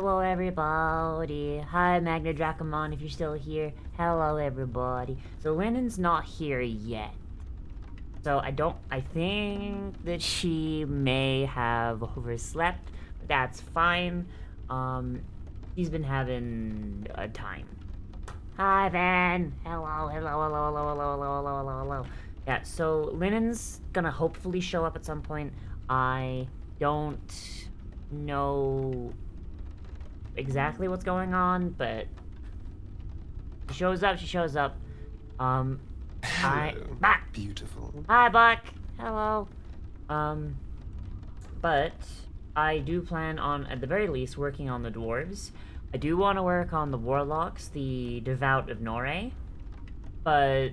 Hello, everybody. Hi, Magna Dracomon, if you're still here. Hello, everybody. So, Lennon's not here yet. So, I think that she may have overslept, but that's fine. She's been having a time. Hi, Van. Hello. Yeah, so Lennon's gonna hopefully show up at some point. I don't know exactly what's going on, but she shows up. Um, Hello, Buck! beautiful. Hi, Buck! Hello. Um, but I do plan on, at the very least, working on the dwarves. I do want to work on the warlocks, the devout of Norre, but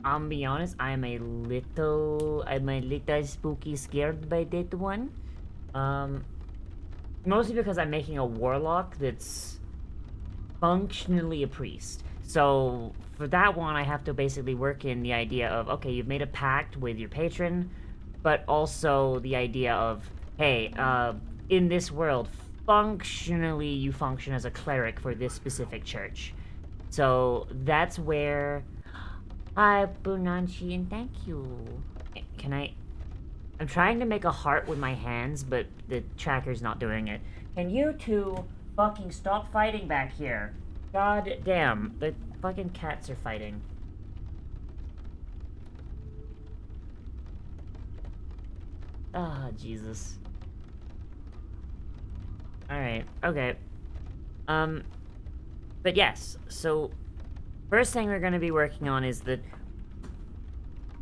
I'm be honest, I'm a little spooky scared by that one. Um, Mostly because I'm making a warlock that's functionally a priest. So for that one, I have to basically work in the idea of, okay, you've made a pact with your patron, but also the idea of, hey, in this world, functionally you function as a cleric for this specific church. So that's where... Hi, Bunanchi, and thank you. Can I... I'm trying to make a heart with my hands, but the tracker's not doing it. Can you two fucking stop fighting back here? God damn, the fucking cats are fighting. Ah, oh, Jesus. Alright, okay. Um, but yes, so first thing we're gonna be working on is the...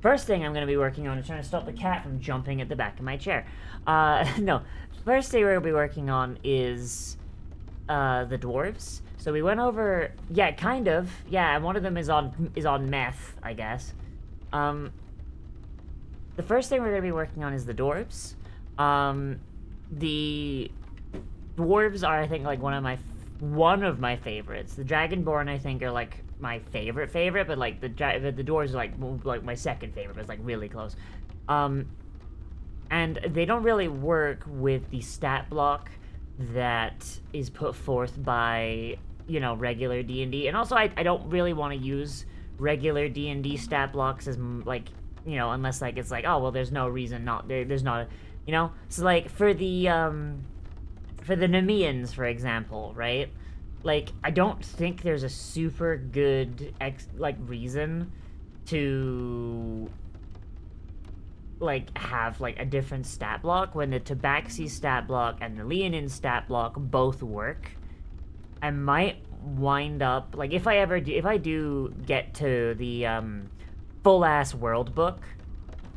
First thing I'm gonna be working on is trying to stop the cat from jumping at the back of my chair. No. First thing we're gonna be working on is, the dwarves. So we went over... Yeah, kind of. Yeah, one of them is on meth, I guess. The first thing we're gonna be working on is the dwarves. The dwarves are, I think, like one of my favorites. The dragonborn, I think, are like my favorite, but like the dwarves are like my second favorite. But it's like really close. And they don't really work with the stat block that is put forth by, you know, regular D&D. And also, I don't really want to use regular D&D stat blocks as, like, you know, unless, like, it's like, oh, well, there's no reason not, there's not, you know? So, like, for the Nemeans, for example, right? Like, I don't think there's a super good, reason to like have like a different stat block when the Tabaxi stat block and the Leonin stat block both work. I might wind up like if I do get to the full ass world book,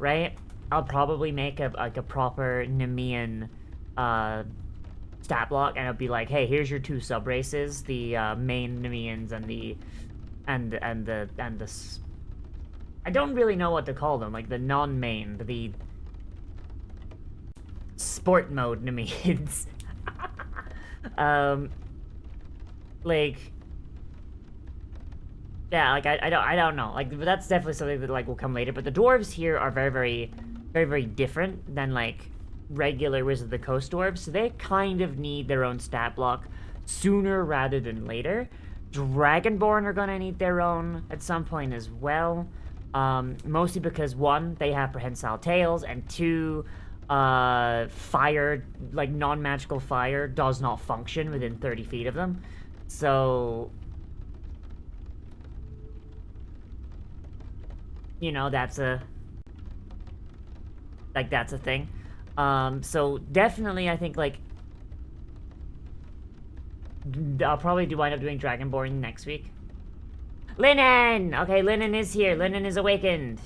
right? I'll probably make a proper Nemean stat block, and it'll be like, hey, here's your two sub races, the main Nemeans and the I don't really know what to call them, like the non-main, the sport mode Nemeans. um, like, yeah, like I don't know, like that's definitely something that like will come later. But the dwarves here are very different than like regular Wizard of the Coast dwarves, so they kind of need their own stat block sooner rather than later. Dragonborn are gonna need their own at some point as well. Mostly because one, they have prehensile tails, and two, fire, like non-magical fire, does not function within 30 feet of them. So, you know, that's a thing. So definitely, I think like I'll probably wind up doing Dragonborn next week. Lennon! Okay, Lennon is here. Lennon is awakened.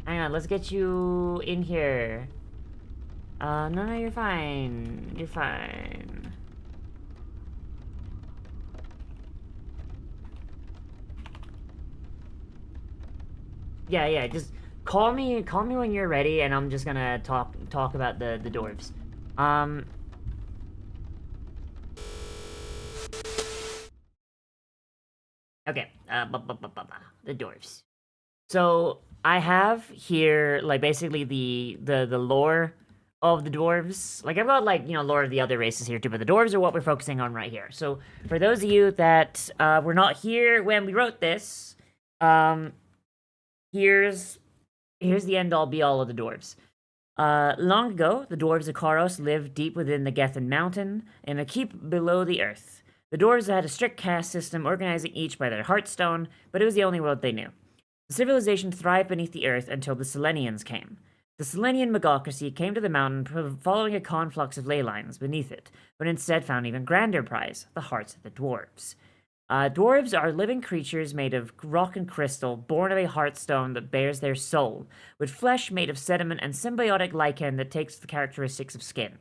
Hang on, let's get you in here. No, you're fine. You're fine. Yeah, just call me when you're ready, and I'm just gonna talk about the dwarves. Okay, the dwarves. So I have here like basically the lore of the dwarves. Like, I've got, like, lore of the other races here too, but the dwarves are what we're focusing on right here. So, for those of you that were not here when we wrote this, um, here's the end-all be-all of the dwarves. Long ago, the dwarves of Karos lived deep within the Gethin mountain, in a keep below the earth. The dwarves had a strict caste system, organizing each by their heartstone, but it was the only world they knew. The civilization thrived beneath the earth until the Selenians came. The Selenian magocracy came to the mountain following a conflux of ley lines beneath it, but instead found even grander prize, the hearts of the dwarves. Dwarves are living creatures made of rock and crystal, born of a heartstone that bears their soul, with flesh made of sediment and symbiotic lichen that takes the characteristics of skin.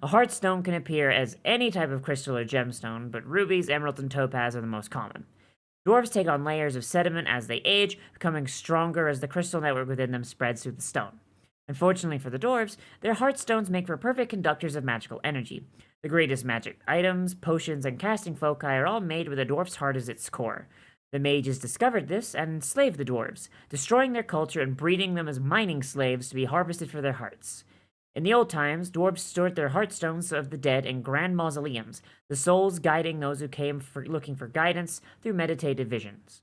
A heartstone can appear as any type of crystal or gemstone, but rubies, emeralds, and topaz are the most common. Dwarves take on layers of sediment as they age, becoming stronger as the crystal network within them spreads through the stone. Unfortunately for the dwarves, their heartstones make for perfect conductors of magical energy. The greatest magic items, potions, and casting foci are all made with a dwarf's heart as its core. The mages discovered this and enslaved the dwarves, destroying their culture and breeding them as mining slaves to be harvested for their hearts. In the old times, dwarves stored their heartstones of the dead in grand mausoleums, the souls guiding those who came looking for guidance through meditative visions.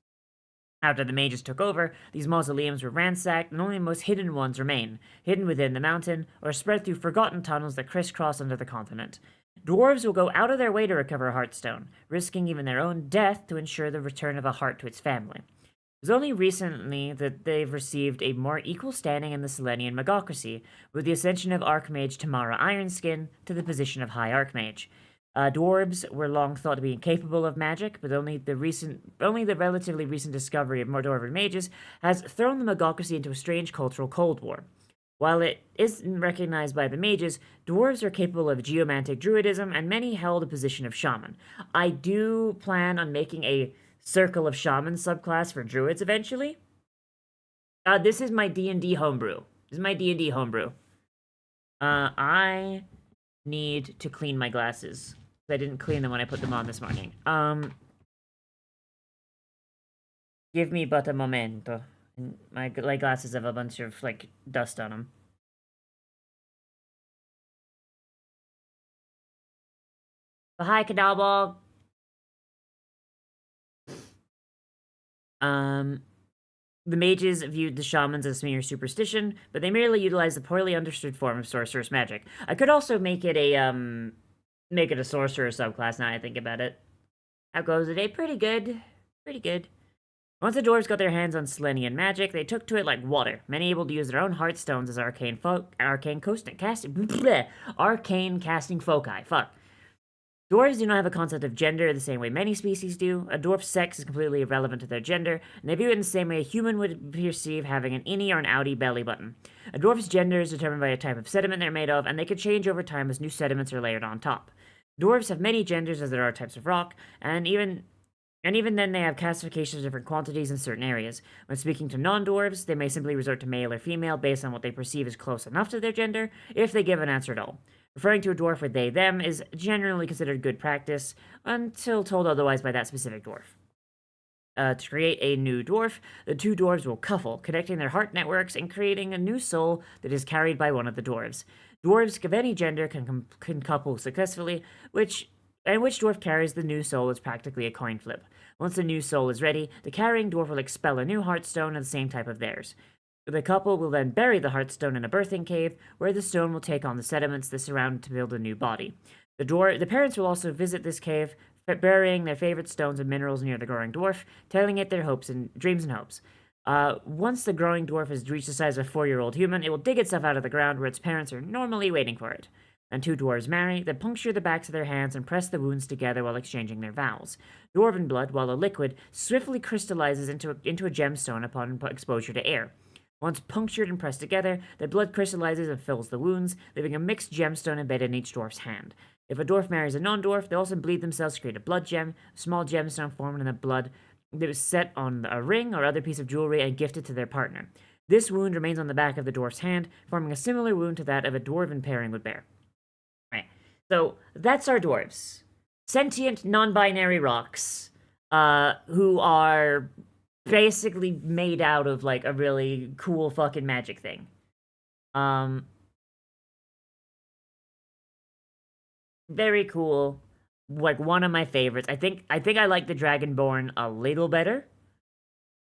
After the mages took over, these mausoleums were ransacked and only the most hidden ones remain, hidden within the mountain or spread through forgotten tunnels that crisscross under the continent. Dwarves will go out of their way to recover a heartstone, risking even their own death to ensure the return of a heart to its family. It was only recently that they've received a more equal standing in the Selenian magocracy, with the ascension of Archmage Tamara Ironskin to the position of High Archmage. Dwarves were long thought to be incapable of magic, but only the relatively recent discovery of more dwarven mages has thrown the magocracy into a strange cultural cold war. While it isn't recognized by the mages, dwarves are capable of geomantic druidism, and many held a position of shaman. I do plan on making a Circle of Shaman subclass for druids eventually. This is my D&D homebrew. I need to clean my glasses. I didn't clean them when I put them on this morning. Give me but a momento. My glasses have a bunch of, like, dust on them. But hi, Kadalbog. The mages viewed the shamans as mere superstition, but they merely utilized a poorly understood form of sorcerous magic. I could also make it a sorcerer subclass now I think about it. How goes the day? Pretty good. Pretty good. Once the dwarves got their hands on Selenian magic, they took to it like water, many able to use their own heartstones as arcane casting foci. Fuck. Dwarves do not have a concept of gender the same way many species do. A dwarf's sex is completely irrelevant to their gender, and they view it in the same way a human would perceive having an innie or an outie belly button. A dwarf's gender is determined by a type of sediment they're made of, and they can change over time as new sediments are layered on top. Dwarves have many genders as there are types of rock, and even then they have classifications of different quantities in certain areas. When speaking to non-dwarves, they may simply resort to male or female based on what they perceive as close enough to their gender, if they give an answer at all. Referring to a dwarf with they, them is generally considered good practice, until told otherwise by that specific dwarf. To create a new dwarf, the two dwarves will couple, connecting their heart networks and creating a new soul that is carried by one of the dwarves. Dwarves of any gender can couple successfully, which dwarf carries the new soul is practically a coin flip. Once the new soul is ready, the carrying dwarf will expel a new heartstone of the same type of theirs. The couple will then bury the heartstone in a birthing cave, where the stone will take on the sediments that surround it to build a new body. The parents will also visit this cave, burying their favorite stones and minerals near the growing dwarf, telling it their dreams and hopes. Once the growing dwarf has reached the size of a 4-year-old human, it will dig itself out of the ground where its parents are normally waiting for it. And two dwarves marry, then puncture the backs of their hands and press the wounds together while exchanging their vows. Dwarven blood, while a liquid, swiftly crystallizes into a gemstone upon exposure to air. Once punctured and pressed together, the blood crystallizes and fills the wounds, leaving a mixed gemstone embedded in each dwarf's hand. If a dwarf marries a non-dwarf, they also bleed themselves to create a blood gem, a small gemstone formed in the blood that is set on a ring or other piece of jewelry and gifted to their partner. This wound remains on the back of the dwarf's hand, forming a similar wound to that of a dwarven pairing would bear. Right. So that's our dwarves. Sentient, non-binary rocks, who are basically made out of, like, a really cool fucking magic thing. Very cool. Like one of my favorites. I think I like the Dragonborn a little better.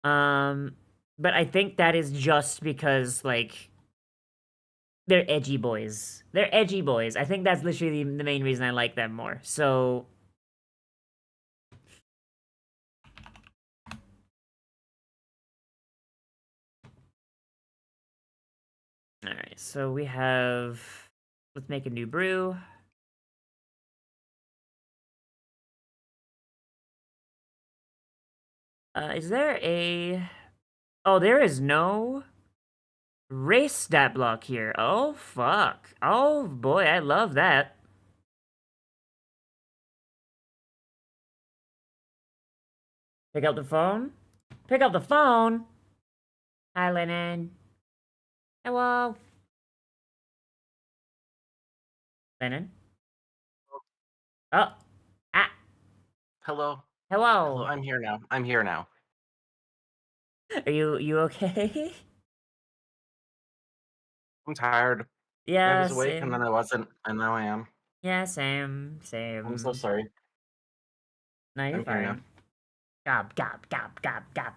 Um, but I think that is just because like they're edgy boys. They're edgy boys. I think that's literally the main reason I like them more. So, all right. So we have. Let's make a new brew. Is there a? Oh, there is no race stat block here. Oh fuck. Oh boy, I love that. Pick up the phone. Pick up the phone. Hi, Lennon. Hello. Lennon. Oh. Ah. Hello. Hello, Hello. I'm here now. I'm here now. Are you okay? I'm tired. I Yeah, was awake and then same. I wasn't, and now I am. Yeah, same. I'm so Same. sorry. No, you're I'm here now. fine. Gob, gob, gob, gob, gob.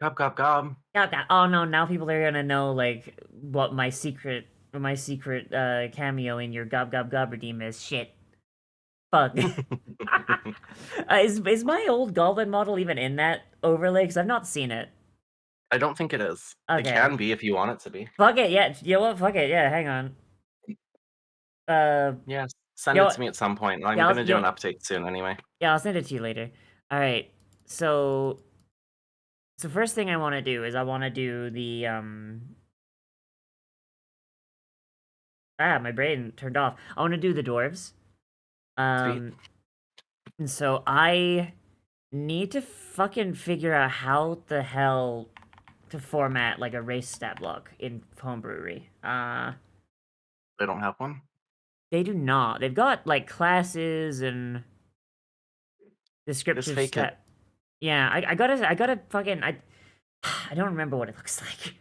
Gob, gob, gob. Gob, gob. Oh no, now people are gonna know like what my secret cameo in your gob gob gob redeem is. Shit. Fuck. Is my old Goblin model even in that overlay? Because I've not seen it. I don't think it is. It Okay. can be if you want it to be. Fuck it, yeah. You know what? Fuck it, yeah, hang on. Uh, Yes. Send you know it to what? me at some point. I'm Yeah, gonna do an update soon anyway. yeah, I'll send it to you later. Alright, so... So first thing I want to do is I want to do the, Ah, my brain turned off. I want to do the dwarves. Sweet. Um, and so I need to fucking figure out how the hell to format, like, a race stat block in Homebrewery. They don't have one? They do not. They've got, like, classes and Just descriptive fake it. stat. Yeah, I gotta fucking, I don't remember what it looks like.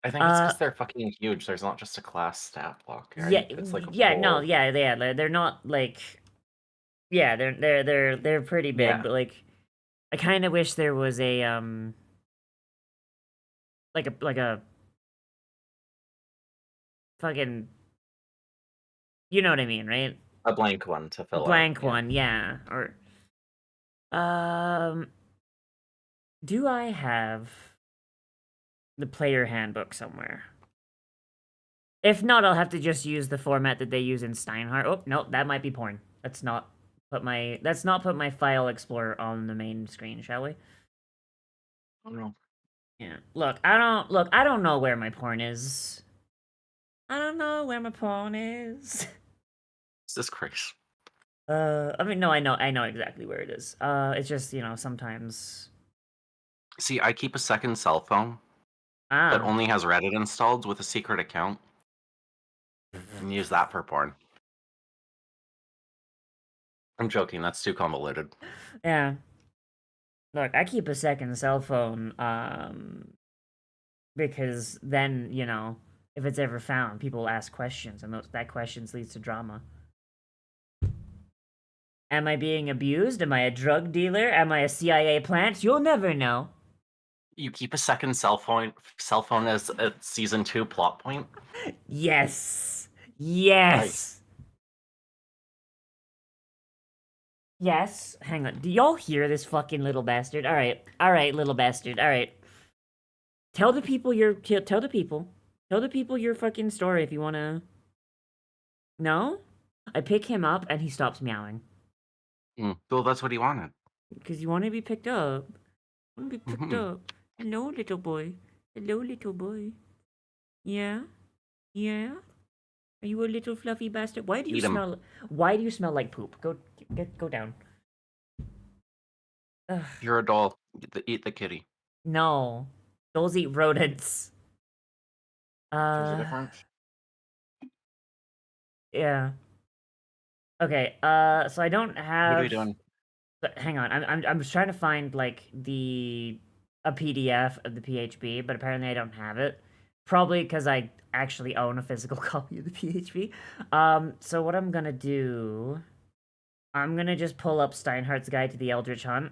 I think it's Uh, because they're fucking huge. There's not just a class stat block, yeah, right? It's like a yeah, no, whole... yeah, they're not, like, yeah, they're pretty big, Yeah, but, like, I kind of wish there was a, like a fucking, you know what I mean, right? a blank one to A fill out. blank Yeah. one, yeah, or, um, do I have the player handbook somewhere? If not, I'll have to just use the format that they use in Steinhardt. Oh, no, that might be porn. Let's not put my file explorer on the main screen, shall we? Oh no. Yeah. Look, I don't know where my porn is. I don't know where my porn is. It's this Christ. I mean, no, I know exactly where it is. It's just, you know, sometimes. See, I keep a second cell phone that Ah. only has Reddit installed with a secret account and use that for porn. I'm joking, that's too convoluted. Yeah. Look, I keep a second cell phone, because then, you know, if it's ever found, people will ask questions, and that questions leads to drama. Am I being abused? Am I a drug dealer? Am I a CIA plant? You'll never know. You keep a second cell phone as a season 2 plot point? Yes. Nice. Yes. Yes. Hang on. Do y'all hear this fucking little bastard? All right. All right, little bastard. All right. Tell the people your tell the people. Tell the people your fucking story if you want to. No? I pick him up and he stops meowing Well, that's what he wanted. because you want to be picked up. Want to be picked Mhm. up. Hello, little boy. Hello, little boy. Yeah? Yeah? Are you a little fluffy bastard? Eat him. Why do you smell like poop? Go down. Ugh, You're a doll. Eat the kitty. no. Those eat rodents. There's a Uh difference. yeah. Okay, so I don't What are we have doing? hang on. I'm just trying to find like a PDF of the PHP, but apparently I don't have it. Probably because I actually own a physical copy of the PHP. So what I'm gonna do, I'm gonna just pull up Steinhardt's Guide to the Eldritch Hunt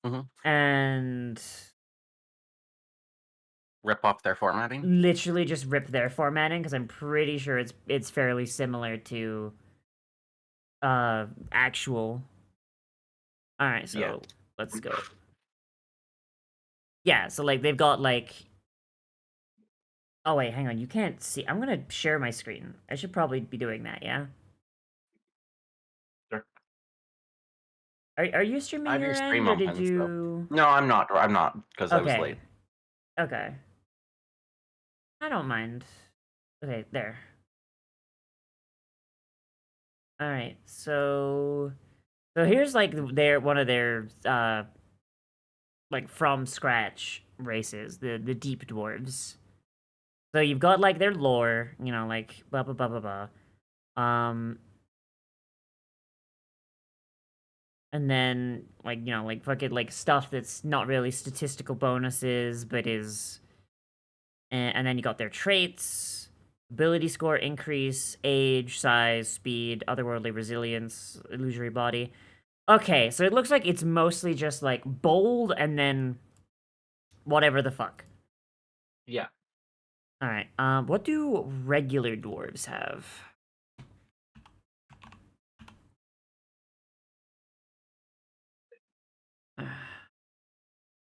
Hmm. and Rip off their formatting. literally just rip their formatting because I'm pretty sure it's fairly similar to actual. All right, Yeah. so let's go. Yeah, so like they've got like. Oh wait, hang on. You can't see. I'm gonna share my screen. I should probably be doing that. Yeah. Sure. Are you I streaming have your your stream end or did open, so you? no, I'm not. I'm not because I was Okay. late. Okay. I don't mind. Okay, there. All right. So here's like their one of their like from scratch races, the deep dwarves. So you've got like their lore, you know, like blah blah blah blah blah. And then like, you know, like fucking like stuff that's not really statistical bonuses, but is and then you got their traits, ability score increase, age, size, speed, otherworldly resilience, illusory body. Okay, so it looks like it's mostly just like bold and then whatever the fuck. Yeah. All right. What do regular dwarves have?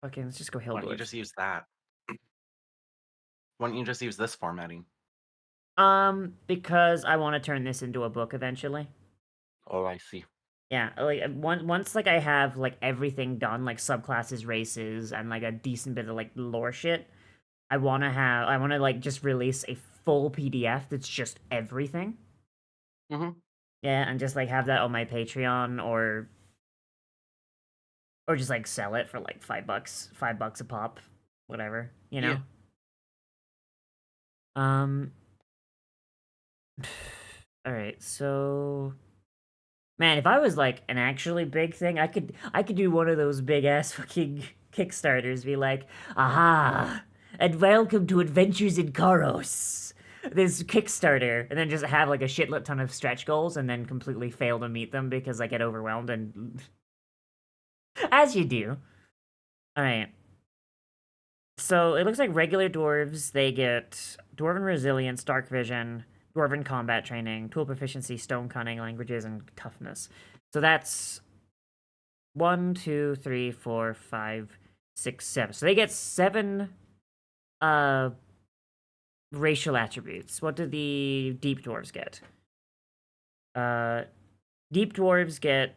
Okay, let's just go hill Why don't you dwarves. just use that? Why don't you just use this formatting? Because I want to turn this into a book eventually. Oh, I see. Yeah, like once like I have like everything done, like subclasses, races, and like a decent bit of like lore shit. I want to like just release a full PDF that's just everything. Hmm. Yeah, and just like have that on my Patreon or just like sell it for like $5, $5 a pop, whatever, you Yeah. know. Um, all right, so man, if I was like an actually big thing, I could do one of those big ass fucking Kickstarters. Be like, aha, and welcome to Adventures in Koros. This Kickstarter, and then just have like a shitload ton of stretch goals, and then completely fail to meet them because I get overwhelmed and as you do. All right. So it looks like regular dwarves, they get dwarven resilience, dark vision, dwarven combat training, tool proficiency, stone cunning, languages, and toughness. So that's 1, 2, 3, 4, 5, 6, 7. So they get 7 uh racial attributes. What do the deep dwarves get? Uh Deep dwarves get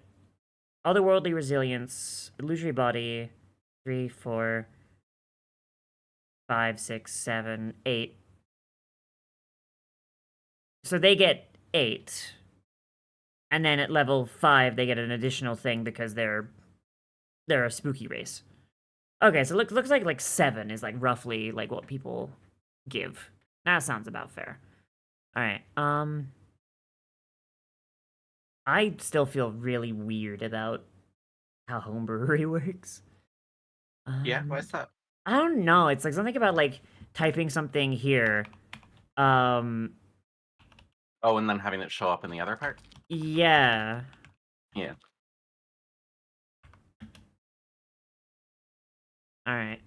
otherworldly resilience, illusory body, 3, 4, 5, 6, 7, 8. So they get 8. And then at level 5 they get an additional thing because they're a spooky race. Okay, so looks like 7 is like roughly like what people give. That sounds about fair. All right. I still feel really weird about how homebrewery works. Yeah. Why Um is that? I don't know. It's like something about like typing something here. Um Oh, and then having it show up in the other part. yeah. Yeah. All right.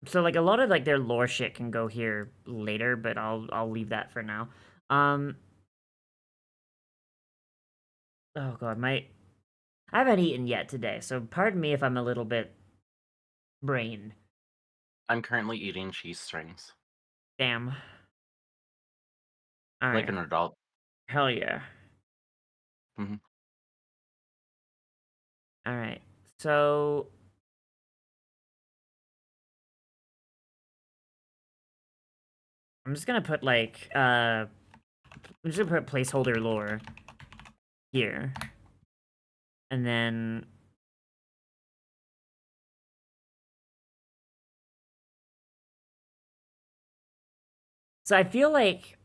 So like a lot of like their lore shit can go here later, but I'll leave that for now. Um oh god, I haven't eaten yet today, so pardon me if I'm a little bit brain. I'm currently eating cheese strings Damn. All like right. an adult. Hell yeah. Hmm. All right. So I'm just gonna put like I'm just gonna put placeholder lore here, and then so I feel like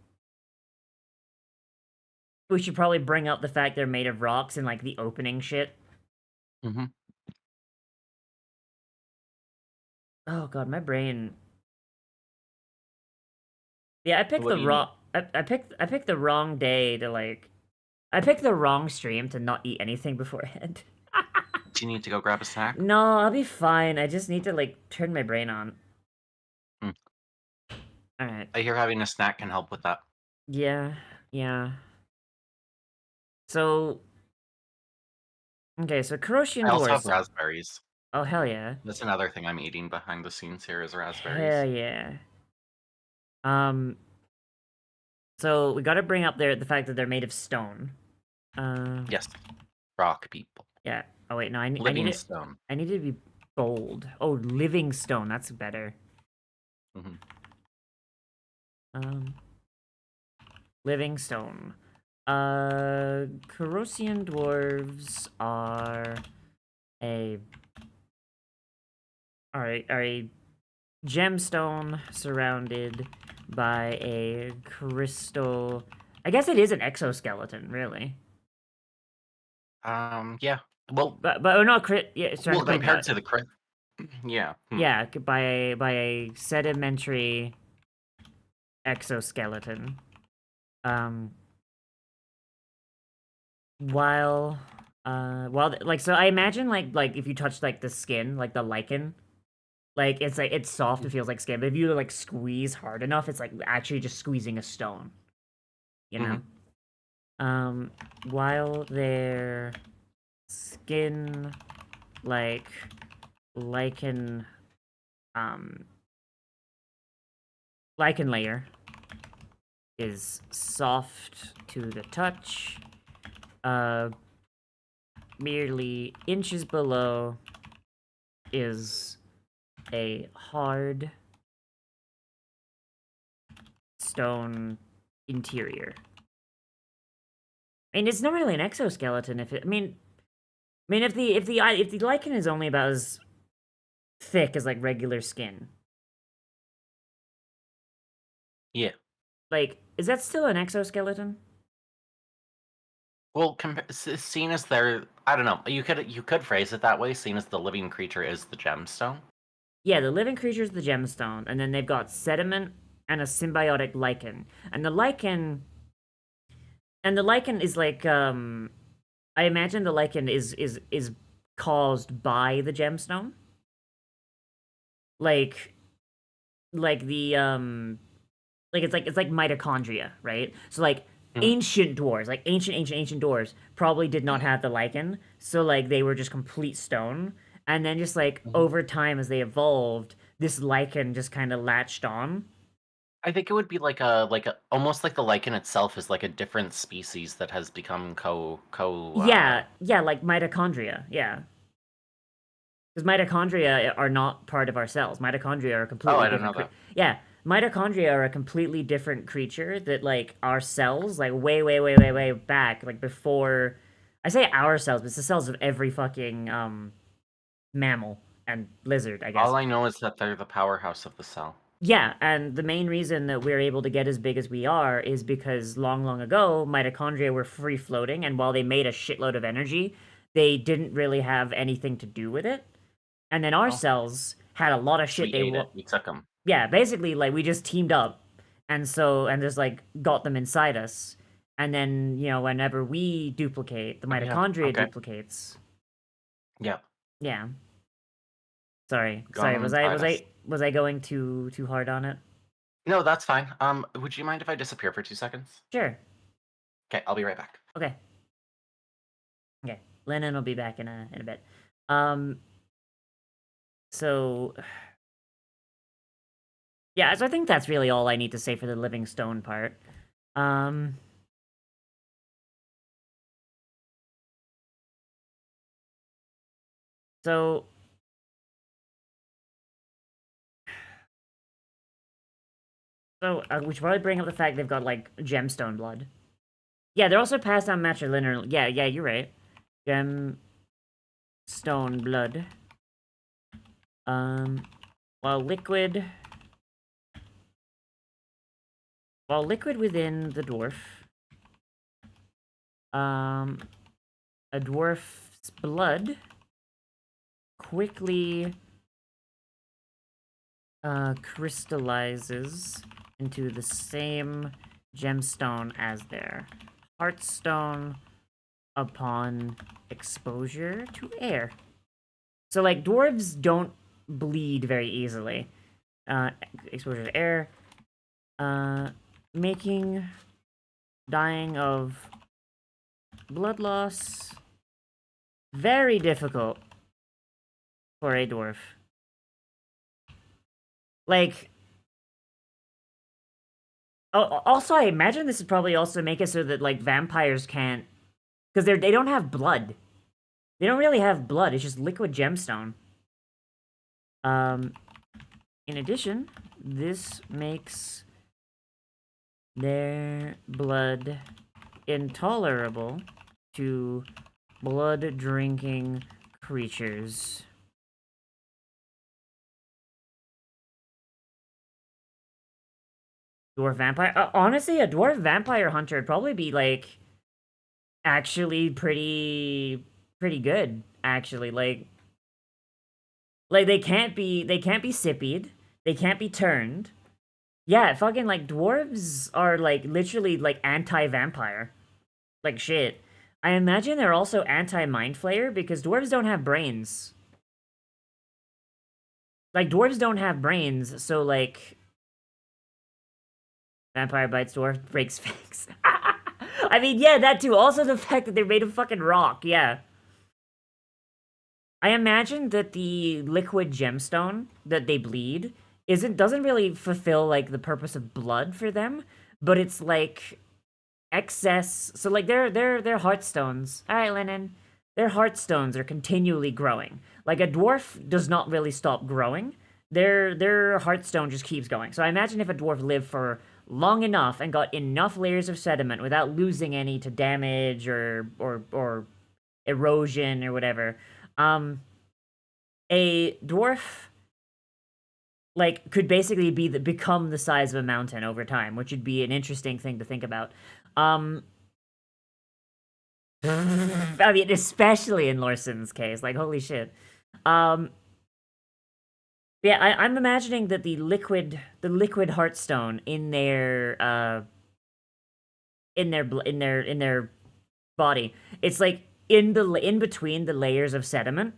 we should probably bring up the fact they're made of rocks in like the opening shit. Hmm. Oh god, my brain. Yeah, I picked What the do you need? wrong. I picked the wrong day to like. I picked the wrong stream to not eat anything beforehand. Do you need to go grab a snack? No, I'll be fine. I just need to like turn my brain on. Hmm. All right. I hear having a snack can help with that. Yeah. Yeah. So okay. So I Kuroshian also have Dwarves. raspberries. Oh hell yeah. That's another thing I'm eating behind the scenes here is Hell raspberries. yeah. Um. So we got to bring up the fact that they're made of stone. Yes, rock people. Yeah. Oh wait, no. I need Living it. stone. I need it to be bold. Oh, living stone. That's better. Hmm. Um. Living stone. Corrosian dwarves a are a gemstone surrounded by a crystal. I guess it is an exoskeleton, really. Yeah. Well, But not crit. Yeah, well, surrounded by compared to the crit, yeah. Hmm. yeah, by a sedimentary exoskeleton. Um, while like so, I imagine like if you touch like the skin, like the lichen. Like it's soft, it feels like skin, but if you like squeeze hard enough, it's like actually just squeezing a stone, you Hmm. know? Um while their skin like lichen um lichen layer is soft to the touch, uh merely inches below is a hard stone interior. I mean, it's not really an exoskeleton if it. I mean, if the lichen is only about as thick as like regular skin, Yeah. like is that still an exoskeleton? Well, seen as they're, I don't know. You could phrase it that way, seen as the living creature is the gemstone. Yeah, the living creature is the gemstone, and then they've got sediment and a symbiotic lichen, and the lichen is like I imagine the lichen is caused by the gemstone, like like the like it's like mitochondria, right? So like Mhm. ancient dwarves, like ancient dwarves, probably did not have the lichen, so like they were just complete stone, and then just like Mhm. over time as they evolved, this lichen just kind of latched on. I think it would be like a almost like the lichen itself is like a different species that has become co. Yeah, like mitochondria, yeah. Because mitochondria are not part of our cells. Mitochondria are a Oh, completely I don't know different that. yeah, mitochondria are a completely different creature that like our cells, like way back, like before. I say our cells, but it's the cells of every fucking mammal and lizard, I guess. All I know is that they're the powerhouse of the cell. Yeah, and the main reason that we're able to get as big as we are is because long ago, mitochondria were free floating, and while they made a shitload of energy, they didn't really have anything to do with it. And then our Oh, cells had a lot of so shit we ate it. We took them. yeah, basically like we just teamed up and just like got them inside us. And then, whenever we duplicate, the Oh yeah. mitochondria Okay. duplicates. Yeah. Yeah. Sorry. Got Sorry. them inside us. Was I going too hard on it? No, that's fine. Would you mind if I disappear for 2 seconds? Sure. Okay, I'll be right back. Okay. Okay. Lennon will be back in a bit. Um so yeah, so I think that's really all I need to say for the living stone part. Um so we should probably bring up the fact they've got like gemstone blood. Yeah, they're also passed down matrilineal. Yeah, you're right. Gemstone blood. Um, while liquid, while liquid within the dwarf, um, a dwarf's blood quickly crystallizes into the same gemstone as their heartstone upon exposure to air. So, like, dwarves don't bleed very easily. Exposure to air. Making dying of blood loss very difficult for a dwarf. Like, also, I imagine this would probably also make it so that, like, vampires can't... Because they don't have blood. They don't really have blood, it's just liquid gemstone. In addition, this makes their blood intolerable to blood-drinking creatures. Dwarf vampire? Honestly, a dwarf vampire hunter would probably be, like, actually pretty good, actually. Like they can't be sippied, they can't be turned. Yeah, fucking, like, dwarves are, like, literally, like, anti-vampire. Like, shit. I imagine they're also anti-mind flayer because dwarves don't have brains. Like, dwarves don't have brains, so, like, vampire bites dwarf, breaks fangs. I mean, yeah, that too. Also the fact that they're made of fucking rock, yeah. I imagine that the liquid gemstone that they bleed doesn't really fulfill, like, the purpose of blood for them, but it's like excess. So, like, their heartstones. All right, Lennon. Their heartstones are continually growing. Like, a dwarf does not really stop growing. Their heartstone just keeps going. So I imagine if a dwarf lived for long enough and got enough layers of sediment without losing any to damage or erosion or whatever, a dwarf, like, could basically become the size of a mountain over time, which would be an interesting thing to think about. I mean, especially in Lorson's case, like, holy shit. Um, yeah, I'm imagining that the liquid heartstone in their body, it's like in between the layers of sediment,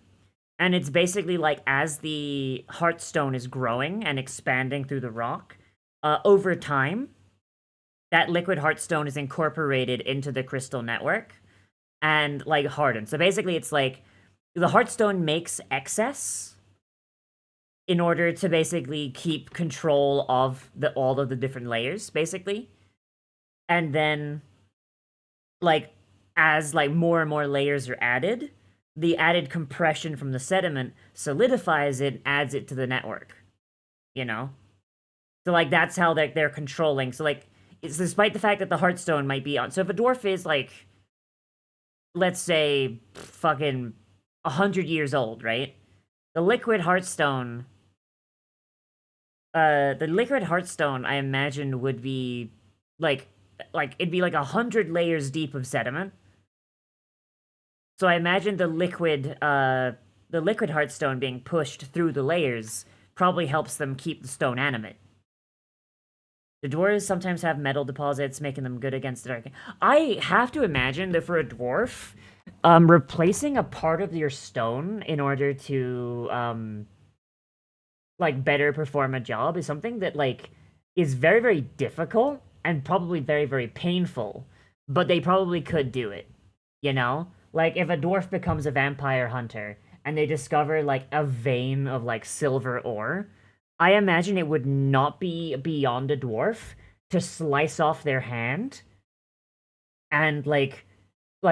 and it's basically like as the heartstone is growing and expanding through the rock, over time, that liquid heartstone is incorporated into the crystal network and, like, hardened. So basically, it's like the heartstone makes excess in order to basically keep control of all of the different layers, basically. And then, like, as, like, more and more layers are added, the added compression from the sediment solidifies it, adds it to the network. You know? So, like, that's how they're controlling. So, like, it's despite the fact that the heartstone might be on. So if a dwarf is, like, let's say, fucking 100 years old, right? The liquid heartstone, I imagine would be like, it'd be like 100 layers deep of sediment. So I imagine the liquid heartstone being pushed through the layers probably helps them keep the stone animate. The dwarves sometimes have metal deposits, making them good against the dark. I have to imagine that for a dwarf, replacing a part of your stone in order to, like, better perform a job is something that, like, is very, very difficult and probably very, very painful. But they probably could do it, you know? Like, if a dwarf becomes a vampire hunter and they discover, like, a vein of, like, silver ore, I imagine it would not be beyond a dwarf to slice off their hand and, like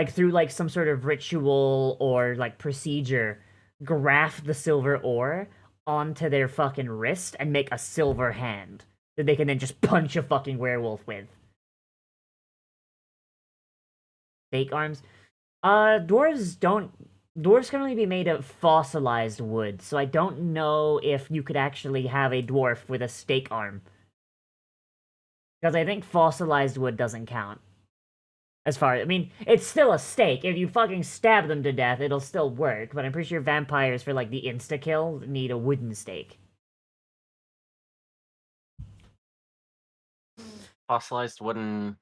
through, like, some sort of ritual or, like, procedure, graft the silver ore onto their fucking wrist and make a silver hand that they can then just punch a fucking werewolf with. Fake arms. Dwarves can only be made of fossilized wood, so I don't know if you could actually have a dwarf with a stake arm. Because I think fossilized wood doesn't count. I mean, it's still a stake. If you fucking stab them to death, it'll still work, but I'm pretty sure vampires, for, like, the insta-kill, need a wooden stake. Fossilized wooden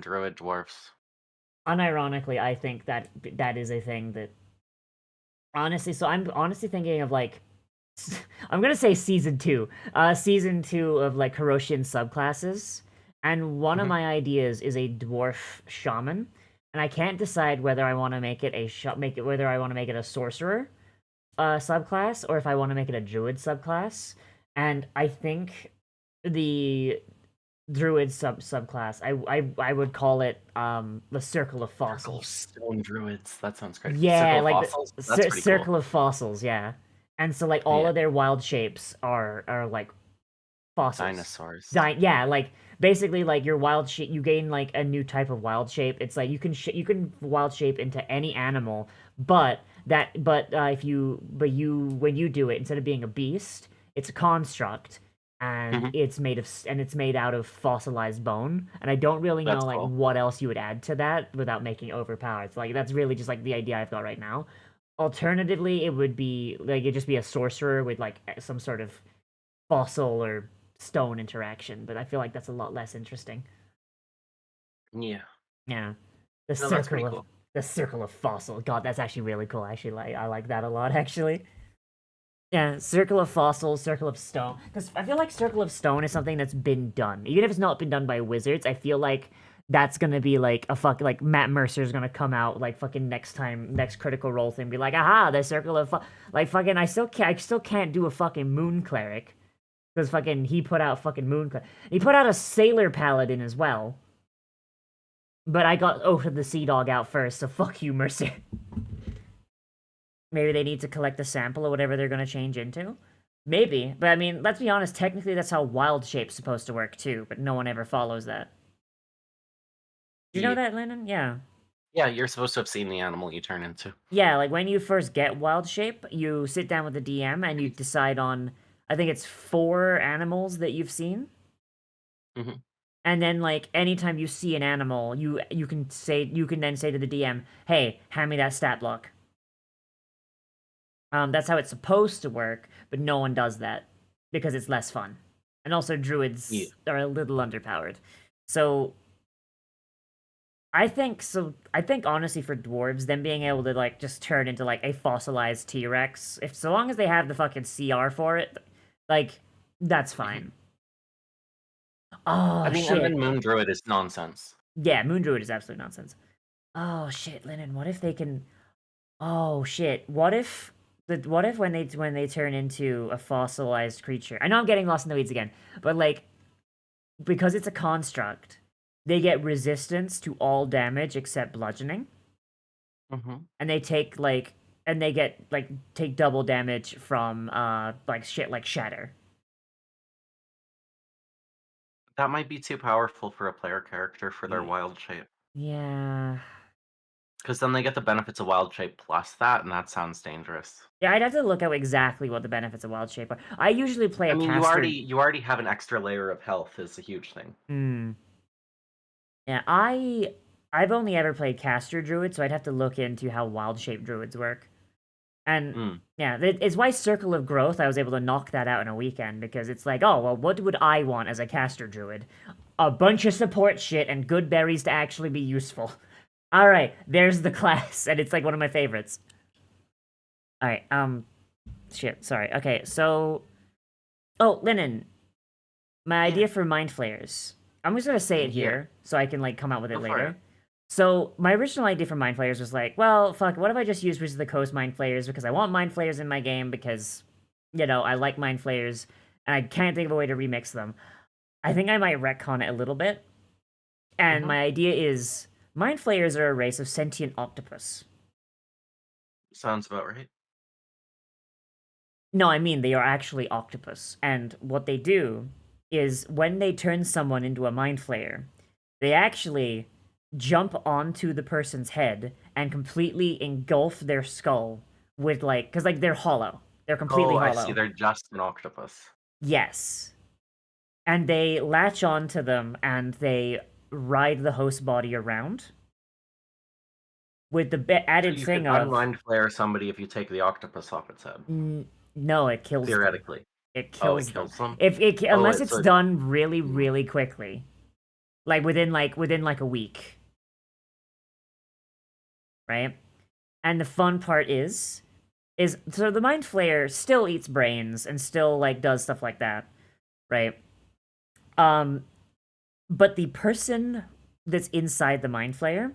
druid dwarfs. Unironically, I think that that is a thing that honestly. So I'm honestly thinking of like I'm gonna say season two of like Hiroshian subclasses, and one of Hmm. my ideas is a dwarf shaman, and I can't decide whether I want to make it whether I want to make it a sorcerer subclass or if I want to make it a druid subclass, and I think the druid subclass I would call it the circle of Circle of fossils. stone druids. That sounds great. Yeah, Circle of like fossils. the That's pretty cool. circle of fossils. Yeah, and so like all Yeah. of their wild shapes are like fossils. Dinosaurs. Yeah, like basically like your wild shape, you gain like a new type of wild shape. It's like you can wild shape into any animal, if you when you do it instead of being a beast, it's a construct. And Hmm. it's made out of fossilized bone, and I don't really know That's like cool. what else you would add to that without making it overpowered. It's like that's really just like the idea I've got right now. Alternatively, it would be like it'd just be a sorcerer with like some sort of fossil or stone interaction, but I feel like that's a lot less interesting. Yeah. Yeah. The No, that's circle pretty of cool. the circle of fossil. God, that's actually really cool. Actually, like I like that a lot. Actually, yeah. Circle of fossils, circle of stone. Because I feel like circle of stone is something that's been done, even if it's not been done by wizards. I feel like that's gonna be like a fuck like Matt Mercer's gonna come out like fucking next critical role thing, be like, aha, the circle of like fucking I still can't do a fucking moon cleric because fucking he put out fucking moon he put out a sailor paladin as well. But I got Oath of the Sea Dog out first, so fuck you, Mercer. Maybe they need to collect a sample or whatever they're gonna change into. Maybe, but I mean, let's be honest. Technically, that's how wild shape's supposed to work too. But no one ever follows that. Do you know Yeah. that, Lennon? Yeah. Yeah, you're supposed to have seen the animal you turn into. Yeah, like when you first get wild shape, you sit down with the DM and you decide on, I think it's 4 animals that you've seen. Hmm. And then like anytime you see an animal, you can then say to the DM, "Hey, hand me that stat block." That's how it's supposed to work, but no one does that because it's less fun. And also, Yeah. druids are a little underpowered. So I think honestly for dwarves, them being able to like just turn into like a fossilized T Rex, if so long as they have the fucking CR for it, like that's Hmm. fine. I Oh mean, and shit. then moon druid is nonsense. Yeah, moon druid is absolute nonsense. Oh shit, Lennon. What if they can? Oh shit. What if when they turn into a fossilized creature? I know I'm getting lost in the weeds again, but like because it's a construct, they get resistance to all damage except bludgeoning, Hmm. and they take like and they get like take double damage from like shit like shatter. That might be too powerful for a player character for their Y- wild shape. Yeah. Because then they get the benefits of wild shape plus that, and that sounds dangerous. Yeah, I'd have to look at exactly what the benefits of wild shape are. I usually play I a mean, caster. you already have an extra layer of health is a huge thing. Hmm. Yeah, I've only ever played caster druid, so I'd have to look into how wild shape druids work. And Mm. yeah, it's why Circle of Growth I was able to knock that out in a weekend because it's like, oh well, what would I want as a caster druid? A bunch of support shit and good berries to actually be useful. All right, there's the class, and it's like one of my favorites. All right, shit, sorry. Okay, so oh, Linen, my Yeah, idea for mind flayers. I'm just gonna say it yeah, here so I can like come out with it go for it. later. So my original idea for mind flayers was like, well, fuck, what if I just use Wizards of the Coast mind flayers because I want mind flayers in my game because I like mind flayers and I can't think of a way to remix them. I think I might retcon it a little bit. And Hmm. my idea is mind flayers are a race of sentient octopus. Sounds about right. No, I mean they are actually octopus. And what they do is when they turn someone into a mind flayer, they actually jump onto the person's head and completely engulf their skull with like cuz like they're hollow. They're completely Oh, I see. hollow. They're just an octopus. Yes. And they latch onto them and they ride the host body around with the So added you could thing of unmind flare somebody if you take the octopus off its head. no, it kills them. Theoretically. It Oh, it kills them. kills them? If it Oh, unless it's it's a. done really Mm. really quickly. within like a week, right? And the fun part is so the mind flayer still eats brains and still like does stuff like that, right? Um, but the person that's inside the mind flayer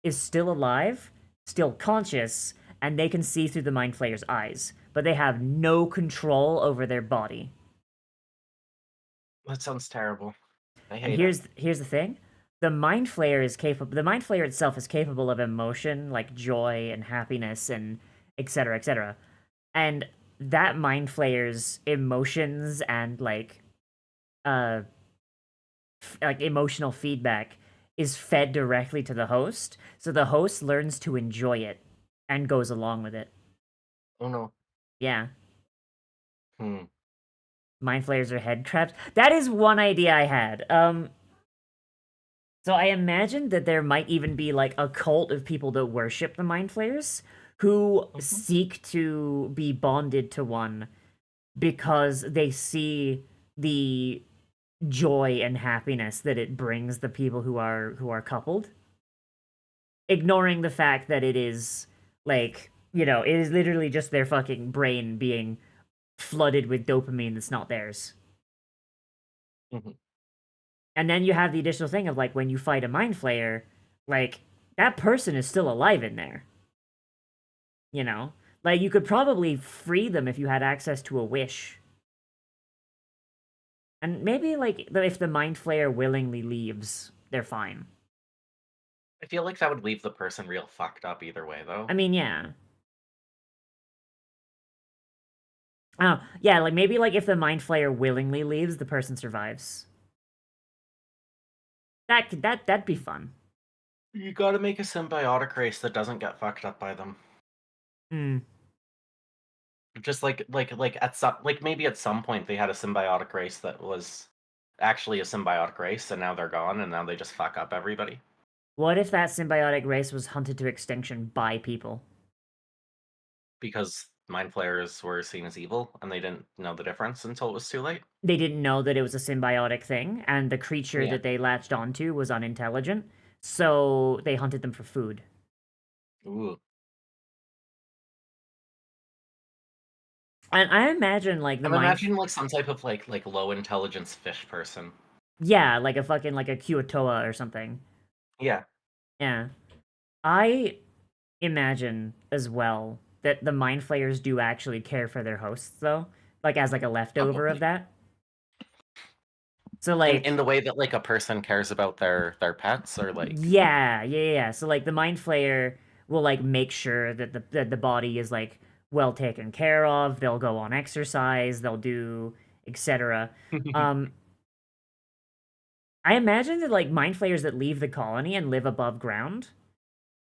is still alive, still conscious, and they can see through the mind flayer's eyes, but they have no control over their body. That sounds terrible. I And hate it. here's the thing. The mind flayer itself is capable of emotion like joy and happiness and etc etc. And that mind flayer's emotions and uh like emotional feedback is fed directly to the host, so the host learns to enjoy it and goes along with it. Oh no. Yeah, Hmm. mind flayers are head traps. That is one idea I had. So I imagine that there might even be like a cult of people that worship the mind flayers who Hmm. seek to be bonded to one because they see the joy and happiness that it brings the people who are coupled, ignoring the fact that it is it is literally just their fucking brain being flooded with dopamine that's not theirs. Hmm. And then you have the additional thing of like when you fight a mind flayer, like that person is still alive in there, you know? Like you could probably free them if you had access to a wish. And maybe like if the mind flayer willingly leaves, they're fine. I feel like that would leave the person real fucked up either way, though. I mean, yeah. Oh, yeah, like maybe like if the mind flayer willingly leaves, the person survives. That'd be fun. You gotta make a symbiotic race that doesn't get fucked up by them. Hmm. Just like at some like maybe at some point they had a symbiotic race that was actually a symbiotic race and now they're gone and now they just fuck up everybody What if that symbiotic race was hunted to extinction by people? because mind flayers were seen as evil and they didn't know the difference until it was too late. They didn't know that it was a symbiotic thing, and the creature Yeah. that they latched onto was unintelligent, so they hunted them for food. Ooh. And I imagine like the I'm mind, imagining like some type of like low intelligence fish person. yeah, like a fucking like a Kuatoa or something. Yeah. Yeah, I imagine as well that the mind flayers do actually care for their hosts though, like as like a leftover of Probably. that. So In like the way that like a person cares about their pets or like. yeah. So like the mind flayer will like make sure that the body is like well taken care of. They'll go on exercise. They'll do etc. Um, I imagine that like mind flayers that leave the colony and live above ground,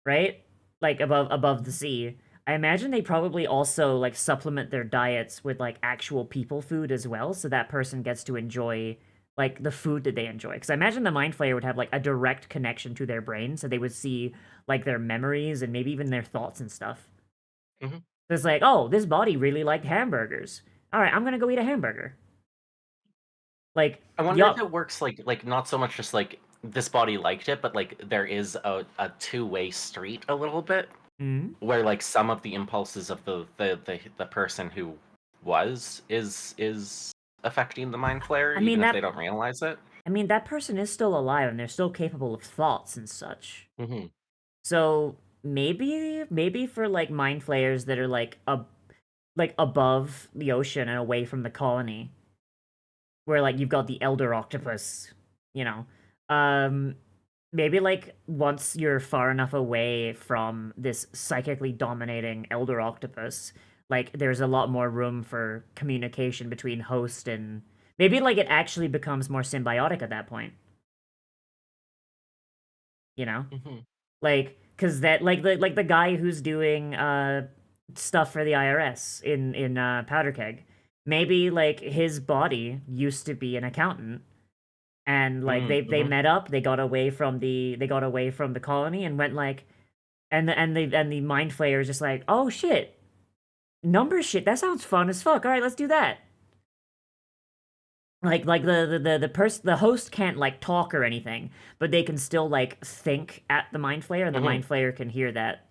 right? Like above the sea. I imagine they probably also like supplement their diets with like actual people food as well, so that person gets to enjoy like the food that they enjoy. Because I imagine the mind flayer would have like a direct connection to their brain, so they would see like their memories and maybe even their thoughts and stuff. Mhm. So it's like, oh, this body really liked hamburgers. All right, I'm gonna go eat a hamburger. Like, I wonder if yup. it works like not so much just like this body liked it, but like there is a two-way street a little bit Mm. where like some of the impulses of the person who is affecting the mind flare I mean even if they that. don't realize it. I mean that person is still alive and they're still capable of thoughts and such. Hmm. So maybe for like mind flayers that are like above the ocean and away from the colony, where like you've got the elder octopus, you know. Um maybe like once you're far enough away from this psychically dominating elder octopus, like there's a lot more room for communication between host and maybe like it actually becomes more symbiotic at that point, you know? Hmm. Like cuz that like the guy who's doing stuff for the IRS in Powder Keg. Maybe like his body used to be an accountant and like they Hmm. met up, they got away from the colony and went like and the mind flayer is just like, "Oh shit. Number shit. That sounds fun as fuck. All right, let's do that." Like the host can't like talk or anything, but they can still like think at the mind flayer, and the Hmm. mind flayer can hear that.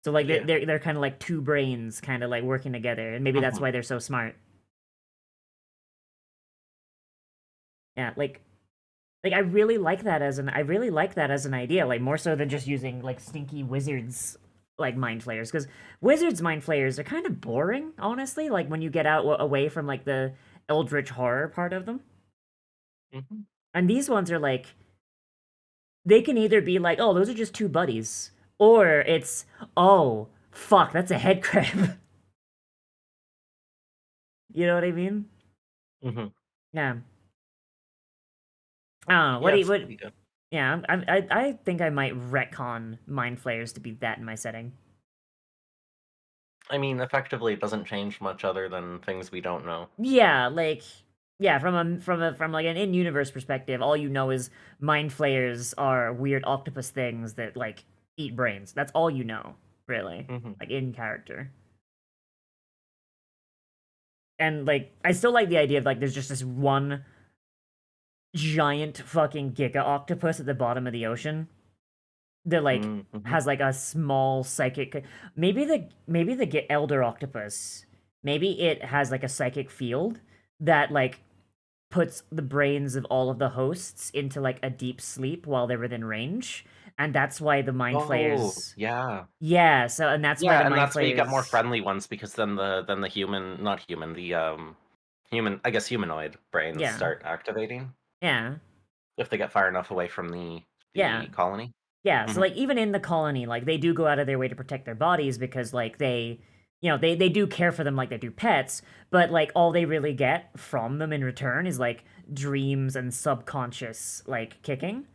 So like Yeah. they're kind of like two brains kind of like working together, and maybe that's Hmm. why they're so smart. Yeah, like I really like that as an idea, like more so than just using like stinky wizards like mind flayers, because wizards mind flayers are kind of boring, honestly. Like when you get out away from like the eldritch horror part of them, Hmm. and these ones are like they can either be like, oh, those are just two buddies, or it's oh fuck, that's a head crab. You know what I mean? Hmm. Yeah. I don't know. What Yeah, do you it's what? pretty good. Yeah, I think I might retcon mind flayers to be that in my setting. I mean, effectively, it doesn't change much other than things we don't know. Yeah, like yeah, from like an in-universe perspective, all you know is mind flayers are weird octopus things that like eat brains. That's all you know, really. Hmm. Like in character. And like I still like the idea of like there's just this one giant fucking giga octopus at the bottom of the ocean that like Hmm. has like a small psychic, maybe the elder octopus, maybe it has like a psychic field that like puts the brains of all of the hosts into like a deep sleep while they're within range, and that's why the mind Oh, flayers, yeah. yeah, so and that's why the Yeah, and mind that's where you get more flayers, friendly ones because then the human, not human, the human, I guess humanoid brains yeah, start activating yeah, if they get far enough away from yeah, the colony. yeah, so Hmm. like even in the colony, like they do go out of their way to protect their bodies because like they, they do care for them like they do pets, but like all they really get from them in return is like dreams and subconscious like kicking.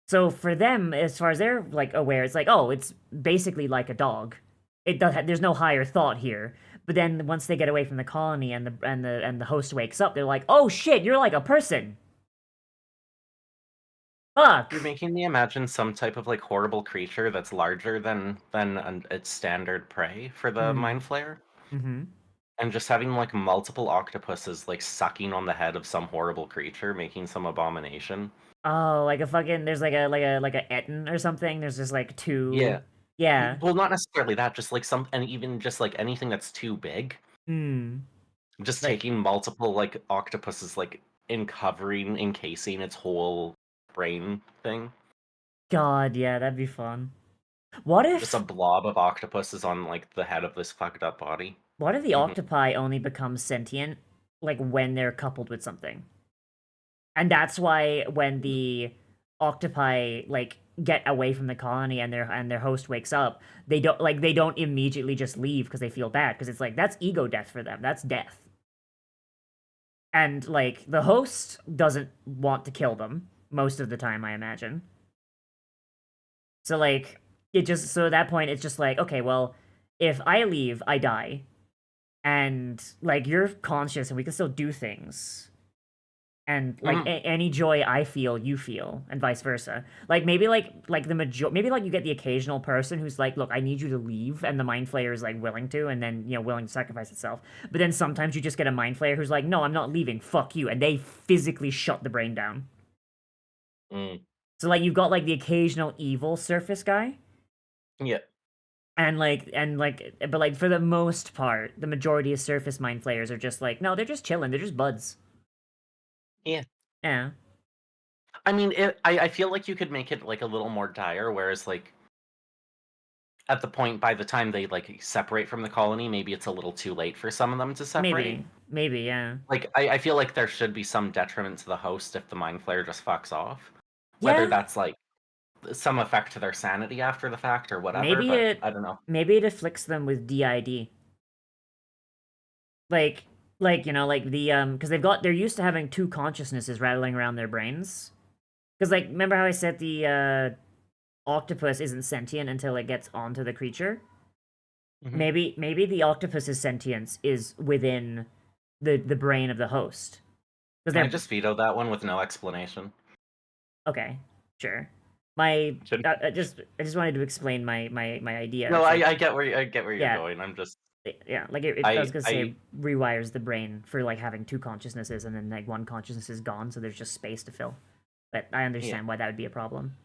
So for them, as far as they're like aware, it's like, oh, it's basically like a dog. It does. There's no higher thought here. But then once they get away from the colony and the host wakes up, they're like, oh shit, you're like a person. Fuck. You're making me imagine some type of like horrible creature that's larger than its standard prey for the Mm. mind flayer, Mm-hmm. and just having like multiple octopuses like sucking on the head of some horrible creature, making some abomination. Oh, like a fucking. There's like a Etten or something. There's just like two. Yeah. Yeah. Well, not necessarily that, just like some, and even just like anything that's too big. Hmm. Just Like taking multiple like octopuses, like encasing its whole brain thing. God, yeah, that'd be fun. What Just a if blob of octopuses on like the head of this fucked up body. what if the Hmm. octopi only become sentient like when they're coupled with something? And that's why when the octopi like get away from the colony and their host wakes up, they don't immediately just leave because they feel bad, because it's like that's ego death for them. That's death. And like the host doesn't want to kill them most of the time, I imagine. So like it just so at that point it's just like, okay, well, if I leave, I die. And like you're conscious and we can still do things, and like Hmm. any joy I feel, you feel, and vice versa. Like maybe like the major, maybe like you get the occasional person who's like, look, I need you to leave, and the mind flayer is like willing to, and then willing to sacrifice itself. But then sometimes you just get a mind flayer who's like, no, I'm not leaving, fuck you, and they physically shut the brain down. Mm. So like you've got like the occasional evil surface guy, Yeah. and but like for the most part, the majority of surface mind flayers are just like, no, they're just chilling, they're just buds. Yeah. Yeah, I mean, I feel like you could make it like a little more dire, whereas like at the point by the time they like separate from the colony, maybe it's a little too late for some of them to separate. maybe, yeah. Like I feel like there should be some detriment to the host if the mind flayer just fucks off. Whether Yeah, that's like some effect to their sanity after the fact or whatever, maybe but it I don't know. maybe it afflicts them with DID. Like like the because they're used to having two consciousnesses rattling around their brains. Because like remember how I said the octopus isn't sentient until it gets onto the creature? Hmm. Maybe the octopus's sentience is within the brain of the host. Because I they're just veto that one with no explanation. okay, sure. My Should- I just wanted to explain my idea. No, It's like I get where you're yeah, going. I'm just Yeah, like I was gonna say I rewires the brain for like having two consciousnesses and then like one consciousness is gone, so there's just space to fill. But I yeah. understand why that would be a problem.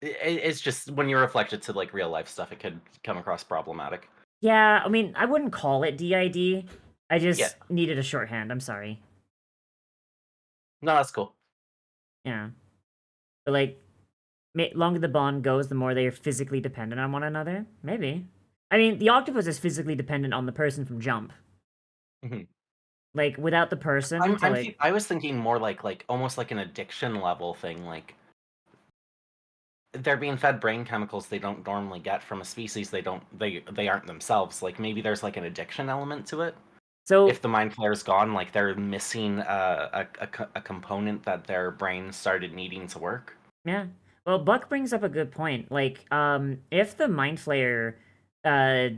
It's just when you reflect it to like real life stuff, it could come across problematic. Yeah, I mean, I wouldn't call it DID. I Yeah. just needed a shorthand. I'm sorry. No, that's cool. Yeah, but like, longer the bond goes, the more they are physically dependent on one another. Maybe. I mean, the octopus is physically dependent on the person from jump. Mhm. Like, without the person to like, I was thinking more like almost like an addiction level thing. Like they're being fed brain chemicals they don't normally get from a species they aren't themselves. Like maybe there's like an addiction element to it. so If the mind flare's gone, like they're missing a component that their brain started needing to work. yeah. Well, Buck brings up a good point. Like, if the mind flayer, uh,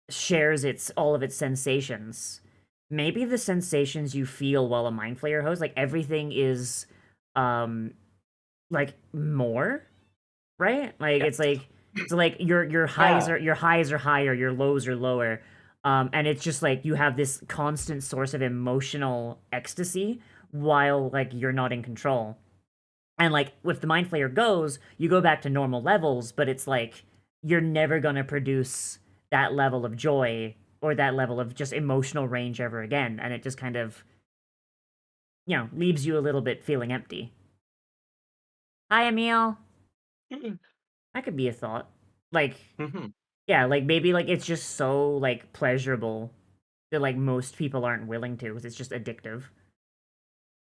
shares its all of its sensations, maybe the sensations you feel while a mind flayer hosts, like everything is, um, like more right? Like it's Yes. like so like Yeah. your highs are higher, your lows are lower. And it's just like you have this constant source of emotional ecstasy while like you're not in control. And like if the mind flayer goes, you go back to normal levels, but it's like you're never gonna produce that level of joy or that level of just emotional range ever again. And it just kind of, leaves you a little bit feeling empty. Hi, Emil. Mhm. That could be a thought. Like, Mhm. yeah, like maybe like it's just so like pleasurable that like most people aren't willing to because it's just addictive.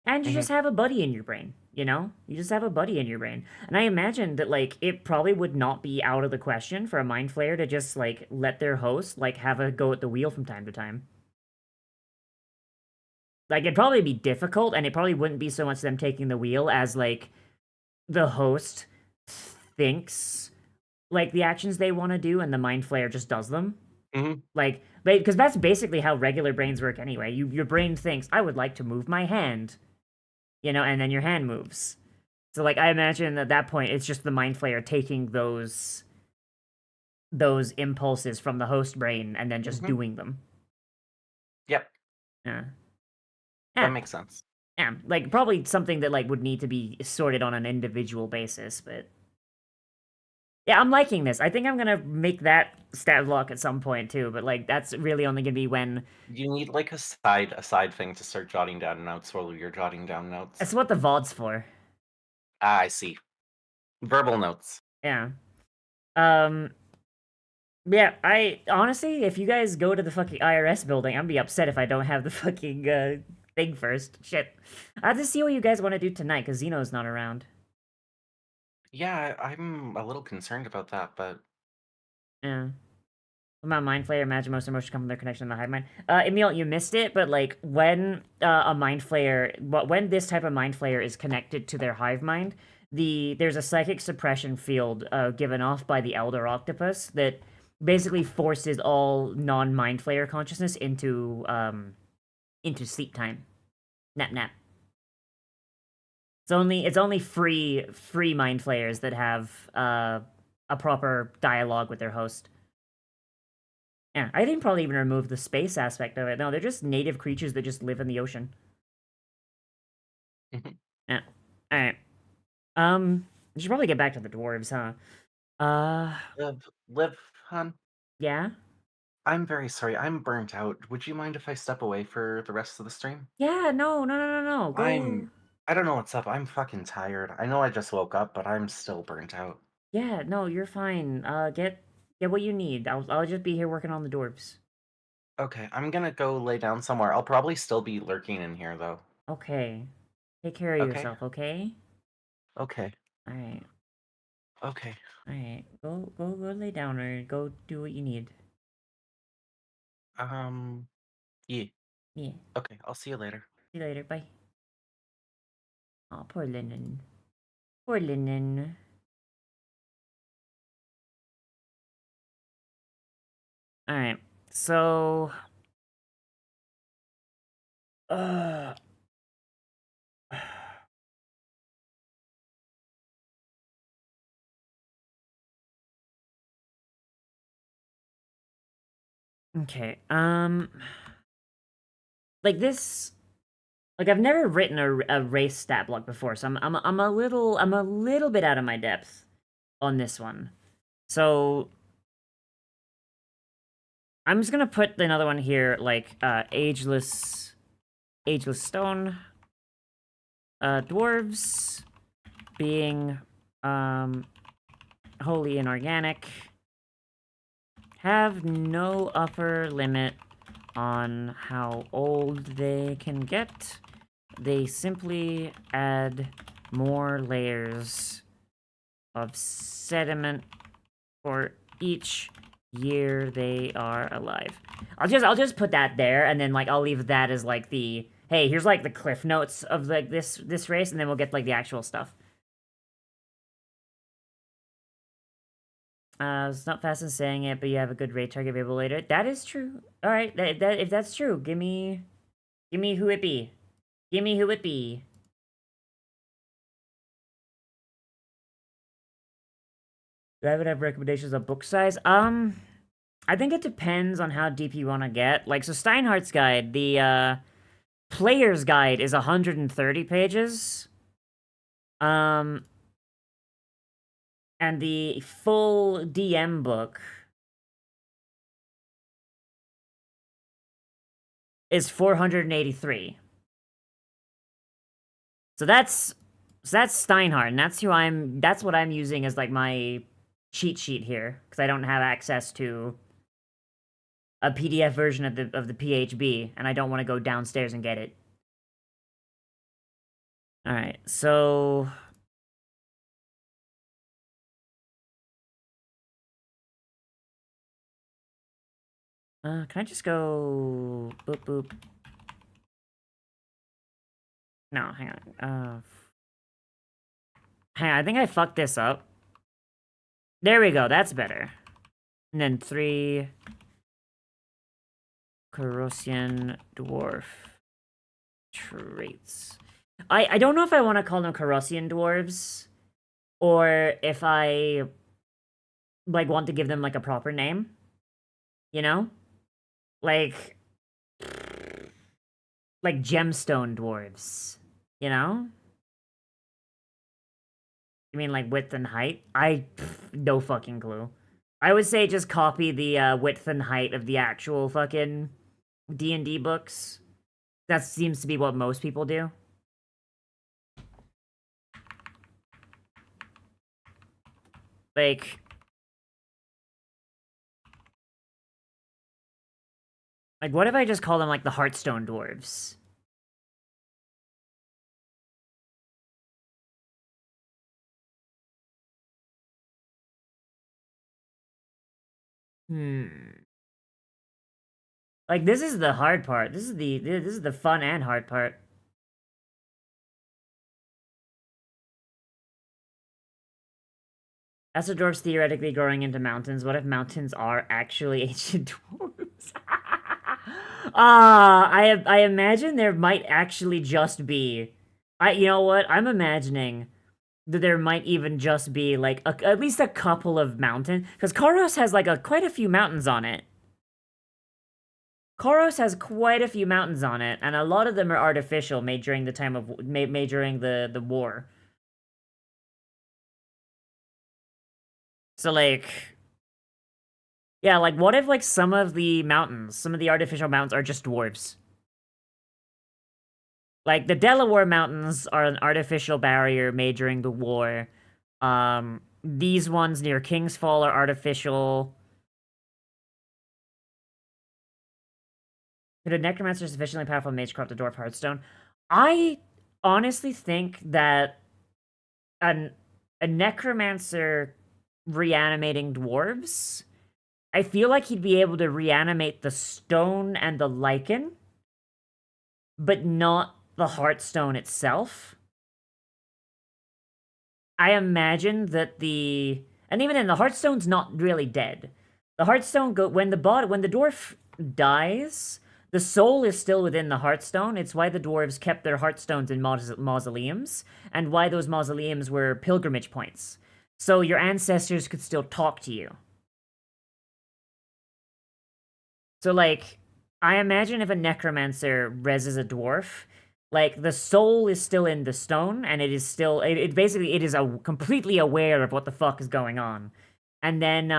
And you Mhm. just have a buddy in your brain, you know? You just have a buddy in your brain. And I imagine that like it probably would not be out of the question for a mind flayer to just like let their host like have a go at the wheel from time to time. Like it'd probably be difficult and it probably wouldn't be so much them taking the wheel as like the host thinks like the actions they want to do and the mind flayer just does them. Mhm. Like, because that's basically how regular brains work anyway. Your brain thinks, I would like to move my hand, and then your hand moves. So, like, I imagine at that point, it's just the mind flayer taking those impulses from the host brain and then just Mhm. doing them. Yep. Yeah, That yeah, makes sense. yeah. Like, probably something that like would need to be sorted on an individual basis, but yeah, I'm liking this. I think I'm gonna make that stat block at some point too. But like, that's really only gonna be when You need like a side thing to start jotting down notes while you're jotting down that's notes. what the VOD's for. Ah, I see. Verbal notes. Yeah. Um, Yeah, I honestly, if you guys go to the fucking IRS building, I'm gonna be upset if I don't have the fucking thing first. Shit, I have to see what you guys want to do tonight because Zeno's not around. Yeah, I'm a little concerned about that, but Yeah, what about mind flayer? Imagine most emotions come from their connection to the hive mind. Emil, you missed it, but like when a mind flayer, when this type of mind flayer is connected to their hive mind, there's a psychic suppression field given off by the elder octopus that basically forces all non mind flayer consciousness into sleep time. Nap nap. It's only free mind flayers that have a proper dialogue with their host. Yeah, I didn't probably even remove the space aspect of it. No, they're just native creatures that just live in the ocean. Mhm. Yeah. All right. We should probably get back to the dwarves, huh? Live, hon. Yeah. I'm very sorry. I'm burnt out. Would you mind if I step away for the rest of the stream? Yeah. No. No. No. No. No. Go. I don't know what's up. I'm fucking tired. I know I just woke up, but I'm still burnt out. Yeah. No. You're fine. Get what you need. I'll just be here working on the dwarves. Okay, I'm gonna go lay down somewhere. I'll probably still be lurking in here though. Okay. Take care of Okay? yourself. Okay. Okay. All right. Okay. All right. Go lay down or go do what you need. Um, yeah. Yeah. Okay, I'll see you later. See you later. Bye. Oh, poor Lennon. Poor Lennon. All right. So, uh, Okay. Like this. Like I've never written a race stat block before, so I'm a little bit out of my depth on this one. So I'm just gonna put another one here, like ageless stone, dwarves being wholly inorganic, have no upper limit on how old they can get. They simply add more layers of sediment for each year they are alive. I'll just put that there, and then like I'll leave that as like the hey, here's like the cliff notes of like this race, and then we'll get like the actual stuff. It's not fast in saying it, but you have a good rate target available later. That is true. All right, that if that's true, give me who it be. Give me who it be. Do I would have recommendations of book size? I think it depends on how deep you want to get. Like, so Steinhardt's guide, the player's guide is 130 pages. Um, and the full DM book is 483. So that's Steinhardt, and that's what I'm using as like my cheat sheet here because I don't have access to a PDF version of the PHB, and I don't want to go downstairs and get it. All right, so can I just go boop boop? No, hang on. Hang on, I think I fucked this up. There we go. That's better. And then 3 Corrosian dwarf traits. I don't know if I want to call them Corrosian dwarves or if I like want to give them like a proper name. You know? Like gemstone dwarves. You know? You mean like width and height? No fucking clue. I would say just copy the width and height of the actual fucking D&D books. That seems to be what most people do. Like what if I just call them like the Heartstone dwarves? Hmm. Like this is the hard part. This is the fun and hard part. As the dwarves theoretically growing into mountains, what if mountains are actually ancient dwarves? I imagine there might actually just be. You know what? I'm imagining that there might even just be like at least a couple of mountains, because Koros has like quite a few mountains on it. Koros has quite a few mountains on it, and a lot of them are artificial, made during the time of made during the war. So like, yeah, like what if like some of the mountains, some of the artificial mountains are just dwarves? Like the Delaware Mountains are an artificial barrier made during the war. These ones near King's Fall are artificial. Could a necromancer sufficiently powerful mage corrupt a dwarf Hearthstone? I honestly think that an a necromancer reanimating dwarves, I feel like he'd be able to reanimate the stone and the lichen, but not the Hearthstone itself. I imagine that and even then the Hearthstone's not really dead. The Hearthstone when the dwarf dies, the soul is still within the Hearthstone. It's why the dwarves kept their Hearthstones in mausoleums, and why those mausoleums were pilgrimage points. So your ancestors could still talk to you. So like, I imagine if a necromancer reses a dwarf, like the soul is still in the stone, and it is still it basically it is completely aware of what the fuck is going on, and then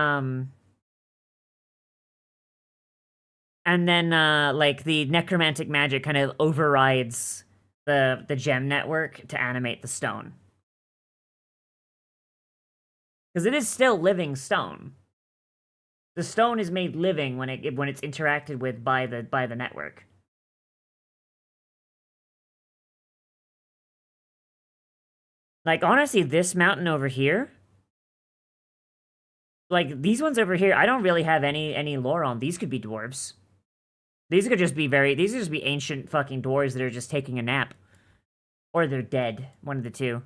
like the necromantic magic kind of overrides the gem network to animate the stone because it is still living stone. The stone is made living when it's interacted with by the network. Like honestly, this mountain over here, like these ones over here, I don't really have any lore on. These could be dwarves. These could just be ancient fucking dwarves that are just taking a nap. Or they're dead. One of the two.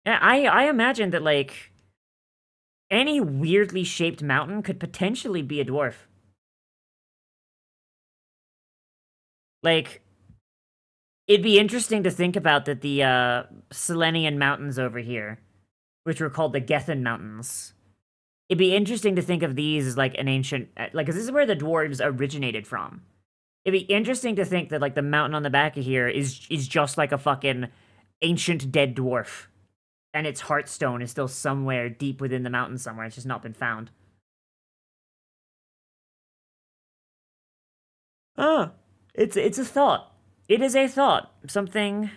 Yeah, I imagine that like any weirdly shaped mountain could potentially be a dwarf. Like, it'd be interesting to think about that the Selenian mountains over here, which were called the Gethin Mountains. It'd be interesting to think of these as like an ancient, like, because this is where the dwarves originated from. It'd be interesting to think that like the mountain on the back of here is just like a fucking ancient dead dwarf, and its heartstone is still somewhere deep within the mountain somewhere. It's just not been found. Ah, it's a thought. It is a thought. Something.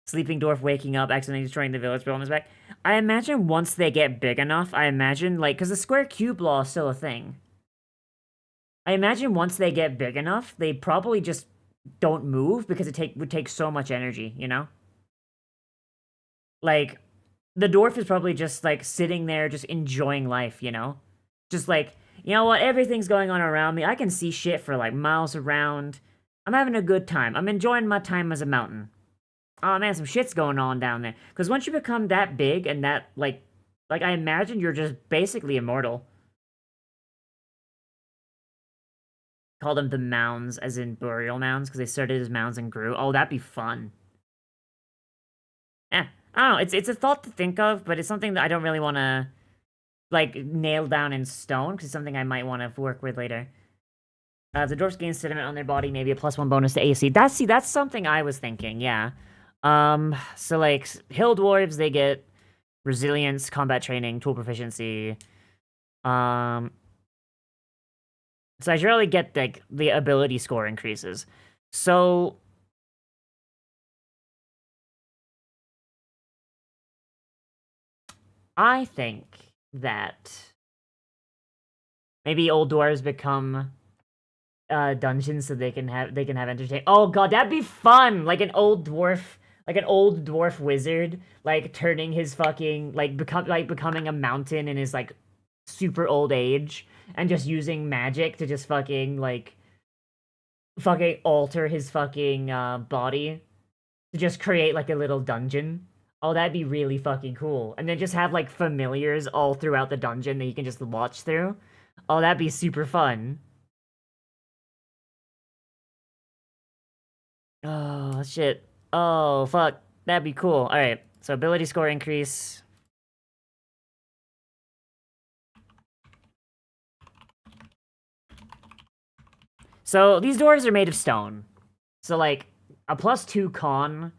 Sleeping dwarf waking up, accidentally destroying the village, but on his back. I imagine once they get big enough, I imagine like because the square cube law is still a thing. I imagine once they get big enough, they probably just don't move because would take so much energy, you know? Like the dwarf is probably just like sitting there just enjoying life, you know? Just like, you know what, everything's going on around me. I can see shit for like miles around. I'm having a good time. I'm enjoying my time as a mountain. Oh man, some shit's going on down there. Because once you become that big and that like I imagine you're just basically immortal. Call them the mounds, as in burial mounds, because they started as mounds and grew. Oh, that'd be fun. Yeah, I don't know. It's a thought to think of, but it's something that I don't really want to like nail down in stone because it's something I might want to work with later. The dwarfs gain sediment on their body, maybe a +1 bonus to AC. That's something I was thinking. Yeah. So like hill dwarves, they get resilience, combat training, tool proficiency. Um, so I should really get like the ability score increases. So I think that maybe old dwarves become dungeons so they can have entertain. Oh god, that'd be fun! Like an old dwarf wizard, like turning his fucking becoming a mountain in his like super old age and just using magic to just fucking alter his fucking body to just create like a little dungeon. Oh, that'd be really fucking cool. And then just have like familiars all throughout the dungeon that you can just watch through. Oh, that'd be super fun. Oh, shit. Oh, fuck. That'd be cool. Alright, so ability score increase. So these doors are made of stone. So, like, a +2 con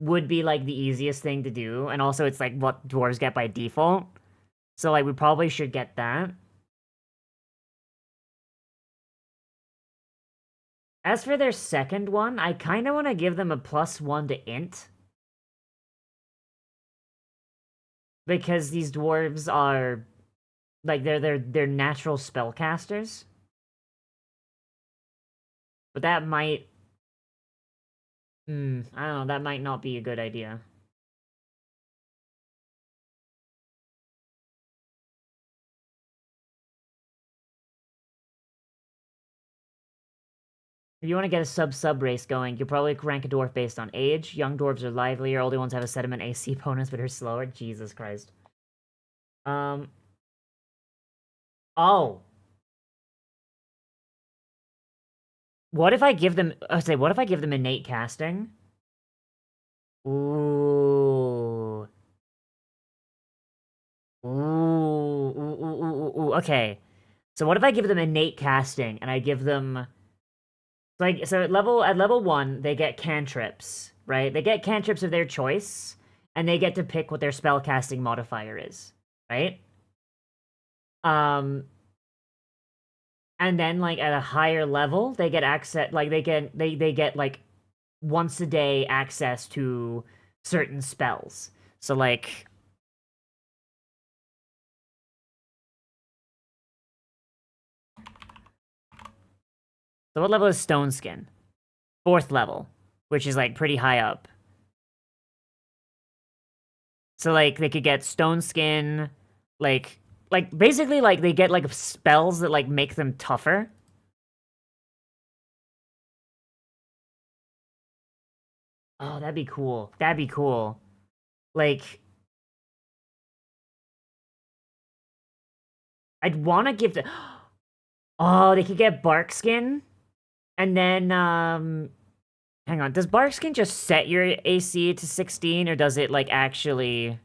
would be, like, the easiest thing to do. And also, it's, like, what dwarves get by default. So, like, we probably should get that. As for their second one, I kind of want to give them a +1 to int. Because these dwarves are, like, they're natural spellcasters. But that might I don't know, that might not be a good idea. If you want to get a sub race going, you'll probably rank a dwarf based on age. Young dwarves are livelier, older ones have a sediment AC bonus but are slower. Jesus Christ. Um oh. What if I give them what if I give them innate casting? Ooh. Ooh. Ooh, ooh, ooh, ooh, ooh. Okay. So what if I give them innate casting and I give them like so at level 1 they get cantrips, right? They get cantrips of their choice and they get to pick what their spell casting modifier is, right? Um and then like at a higher level they get access like they get like once a day access to certain spells. So like so what level is Stone Skin? Fourth level, which is like pretty high up. So like they could get Stone Skin, like basically like they get like spells that like make them tougher. Oh, that'd be cool. That'd be cool. Like I'd want to give the oh they could get Bark Skin, and then hang on, does Bark Skin just set your AC to 16 or does it like actually?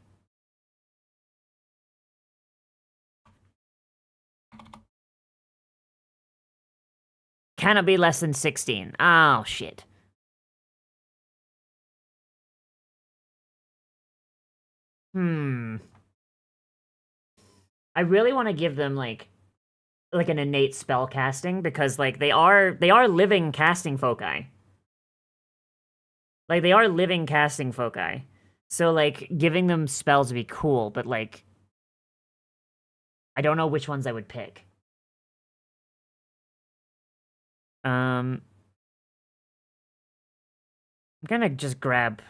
Can it be less than 16? Oh shit. Hmm. I really want to give them like an innate spell casting because like they are living casting foci. Like they are living casting foci. So like giving them spells would be cool, but like I don't know which ones I would pick. I'm gonna just grab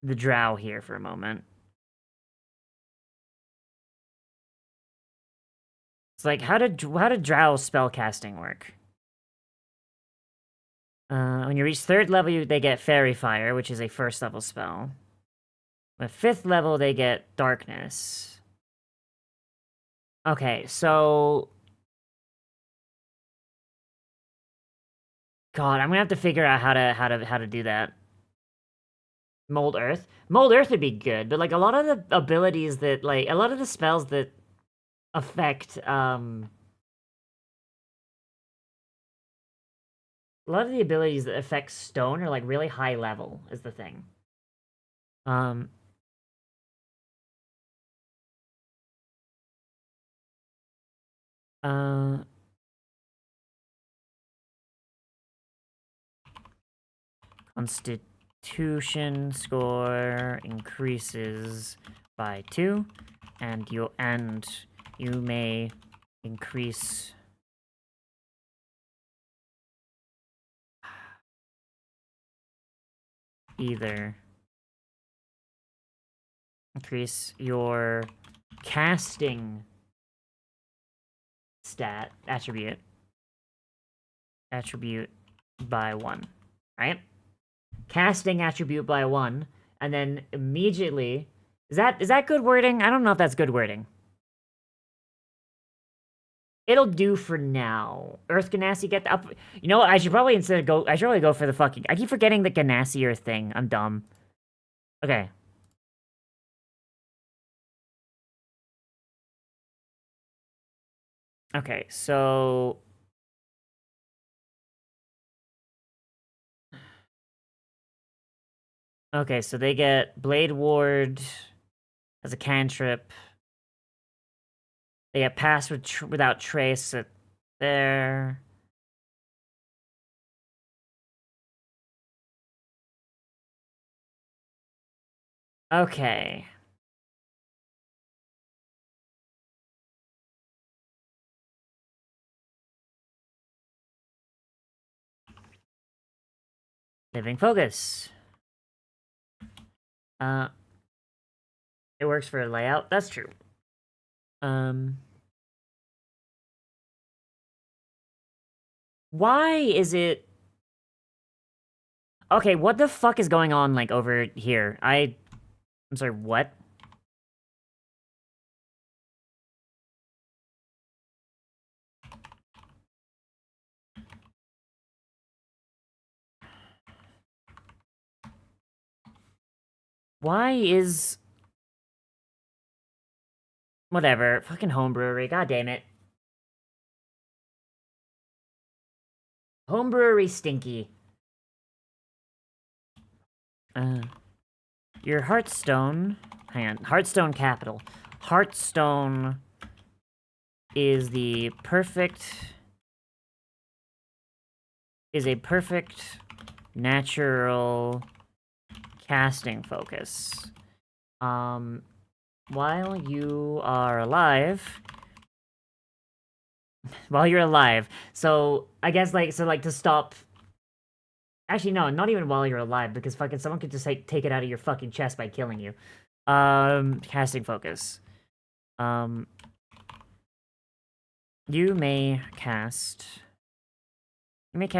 the drow here for a moment. It's like how did drow spell casting work? When you reach third level, they get Fairy Fire, which is a first level spell. At fifth level, they get Darkness. Okay, so God, I'm gonna have to figure out how to do that. Mold Earth. Mold Earth would be good, but like a lot of the abilities that like a lot of the spells that affect a lot of the abilities that affect stone are like really high level is the thing. Um uh Constitution score increases by 2 and you may increase either increase your casting stat attribute by 1, right? Casting attribute by 1 and then immediately is that good wording? I don't know if that's good wording. It'll do for now. Earth Ganassi get up. You know what? I should probably go for the fucking. I keep forgetting the Ganassi are a thing. I'm dumb. Okay. Okay, so okay, so they get Blade Ward as a cantrip. They get Pass without Trace there. Okay. Living Focus. Uh, it works for a layout. That's true. Um, why is it? Okay, what the fuck is going on like over here? I'm sorry. What? Why is whatever? Fucking homebrewery. God damn it. Homebrewery stinky. Your Hearthstone... Hang on. Hearthstone capital. Hearthstone is the perfect... is a perfect natural casting focus. While you are alive... while you're alive. So, I guess, like, to stop... Actually, no, not even while you're alive, because fucking someone could just, like, take it out of your fucking chest by killing you. Casting focus. You may cast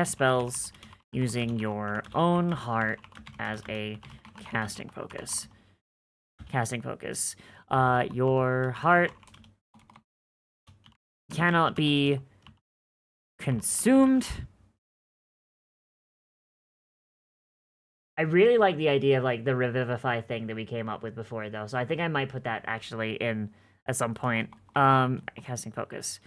spells using your own heart as a casting focus. Your heart cannot be consumed. I really like the idea of, like, the revivify thing that we came up with before, though, so I think I might put that, actually, in at some point. Casting focus.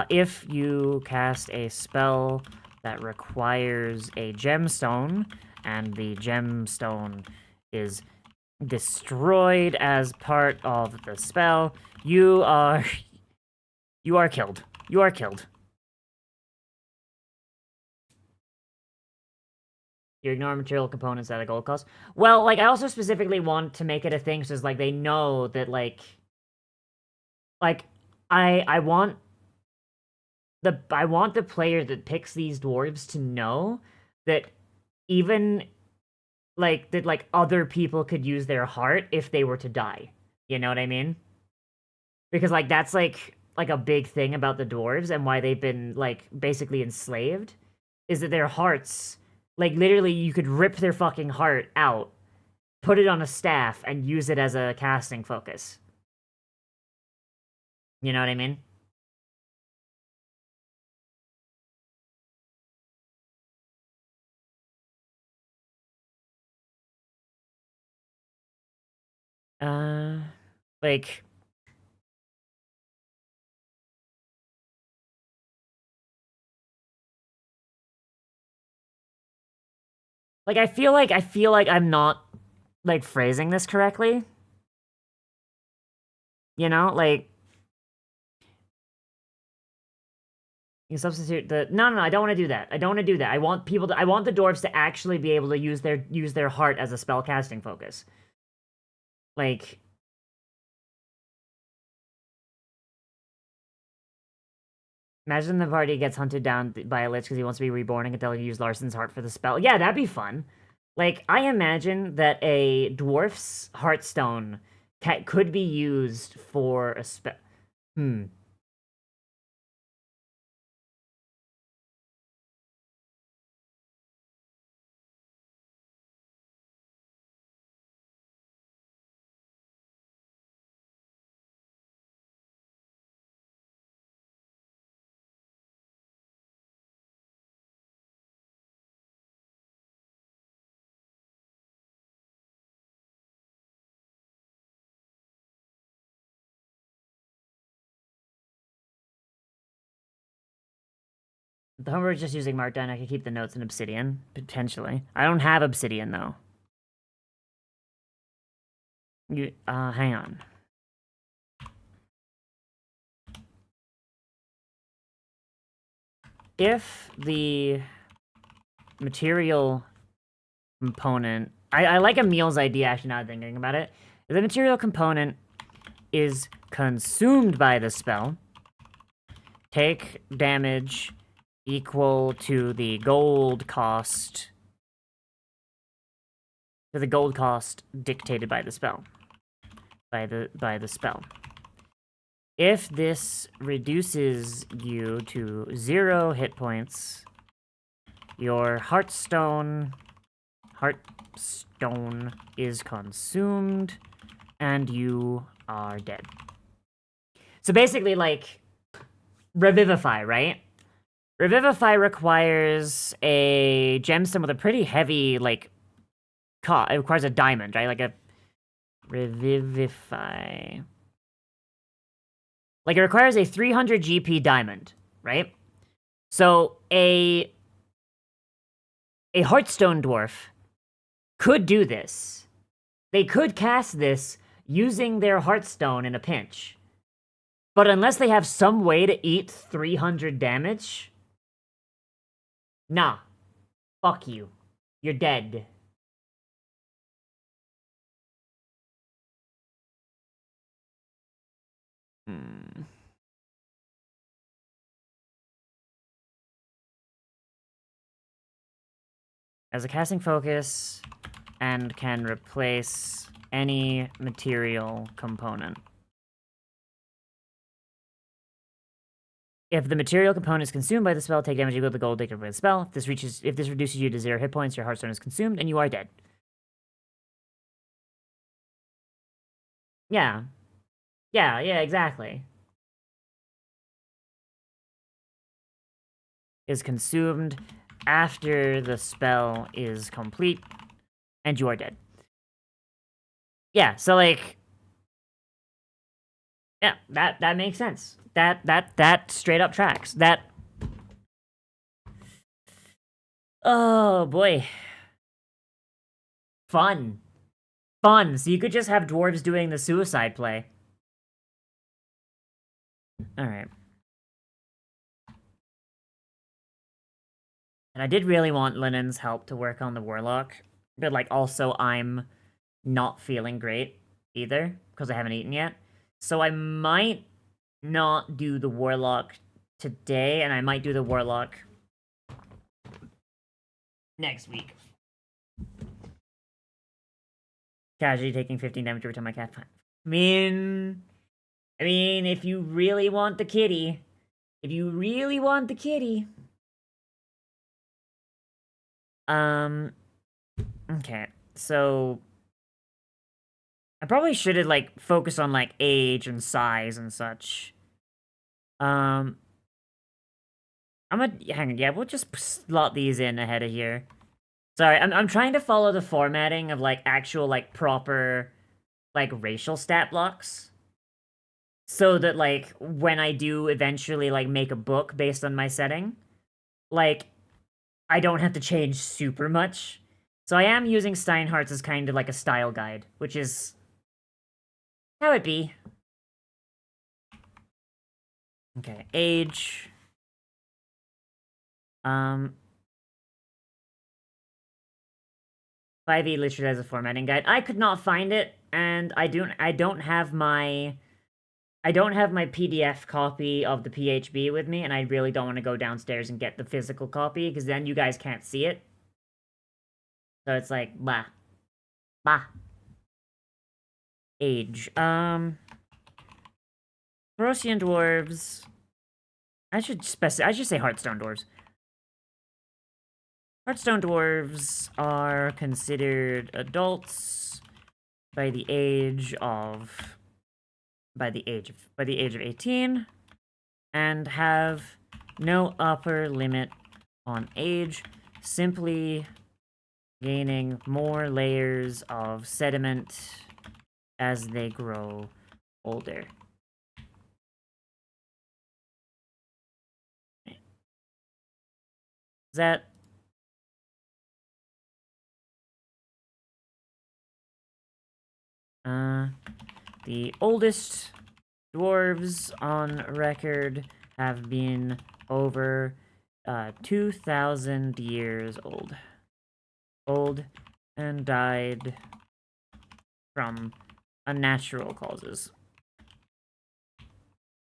If you cast a spell that requires a gemstone, and the gemstone is destroyed as part of the spell, you are killed. You are killed. You ignore material components at a gold cost. Well, like, I also specifically want to make it a thing so it's like they know that, like, I want the player that picks these dwarves to know that even that other people could use their heart if they were to die. You know what I mean? Because, like, that's like a big thing about the dwarves and why they've been, like, basically enslaved is that their hearts, like, literally you could rip their fucking heart out, put it on a staff, and use it as a casting focus. You know what I mean? Like, I feel like I'm not, like, phrasing this correctly. You know, like, you substitute the no, I don't want to do that. I don't want to do that. I want the dwarves to actually be able to use their heart as a spell casting focus. Like, imagine the party gets hunted down by a lich because he wants to be reborn and can use Larson's heart for the spell. Yeah, that'd be fun. Like, I imagine that a dwarf's heartstone could be used for a spell. The homework is just using Markdown. I could keep the notes in Obsidian, potentially. I don't have Obsidian, though. Hang on. If the material component... I like Emil's idea, actually, now thinking about it. If the material component is consumed by the spell, take damage equal to the gold cost... to the gold cost dictated by the spell. By the spell. If this reduces you to 0 hit points, your heartstone is consumed, and you are dead. So basically, like, Revivify, right? Revivify requires a gemstone with a pretty heavy, like, cost. It requires a diamond, right? Like a Revivify. Like, it requires a 300 GP diamond, right? So, a a Hearthstone dwarf could do this. They could cast this using their Hearthstone in a pinch. But unless they have some way to eat 300 damage, nah. Fuck you. You're dead. As a casting focus, and can replace any material component. If the material component is consumed by the spell, take damage equal to the gold taken by the spell. If this reduces you to 0 hit points, your Hearthstone is consumed, and you are dead. Yeah. Yeah, exactly. Is consumed after the spell is complete, and you are dead. Yeah, so like, yeah, that makes sense. That straight up tracks. Oh boy, fun. So you could just have dwarves doing the suicide play. All right. And I did really want Lennon's help to work on the warlock, but like also I'm not feeling great either because I haven't eaten yet. So I might not do the warlock today, and I might do the warlock next week. Casually taking 15 damage every time I cast. I mean, if you really want the kitty, okay, so I probably should have like focused on like age and size and such. I'm gonna hang on. Yeah, we'll just slot these in ahead of here. Sorry, I'm trying to follow the formatting of like actual like proper like racial stat blocks, so that like when I do eventually like make a book based on my setting, like I don't have to change super much. So I am using Steinhardt's as kind of like a style guide, which is how it be. Okay, age. 5e listed as a formatting guide. I could not find it, and I don't have my PDF copy of the PHB with me, and I really don't want to go downstairs and get the physical copy, because then you guys can't see it. So it's like, bah. Age. Rosian dwarves. I should say Hearthstone dwarves. Hearthstone dwarves are considered adults by the age of 18, and have no upper limit on age, simply gaining more layers of sediment as they grow older. Is that... the oldest dwarves on record have been over 2,000 years old and died from unnatural causes.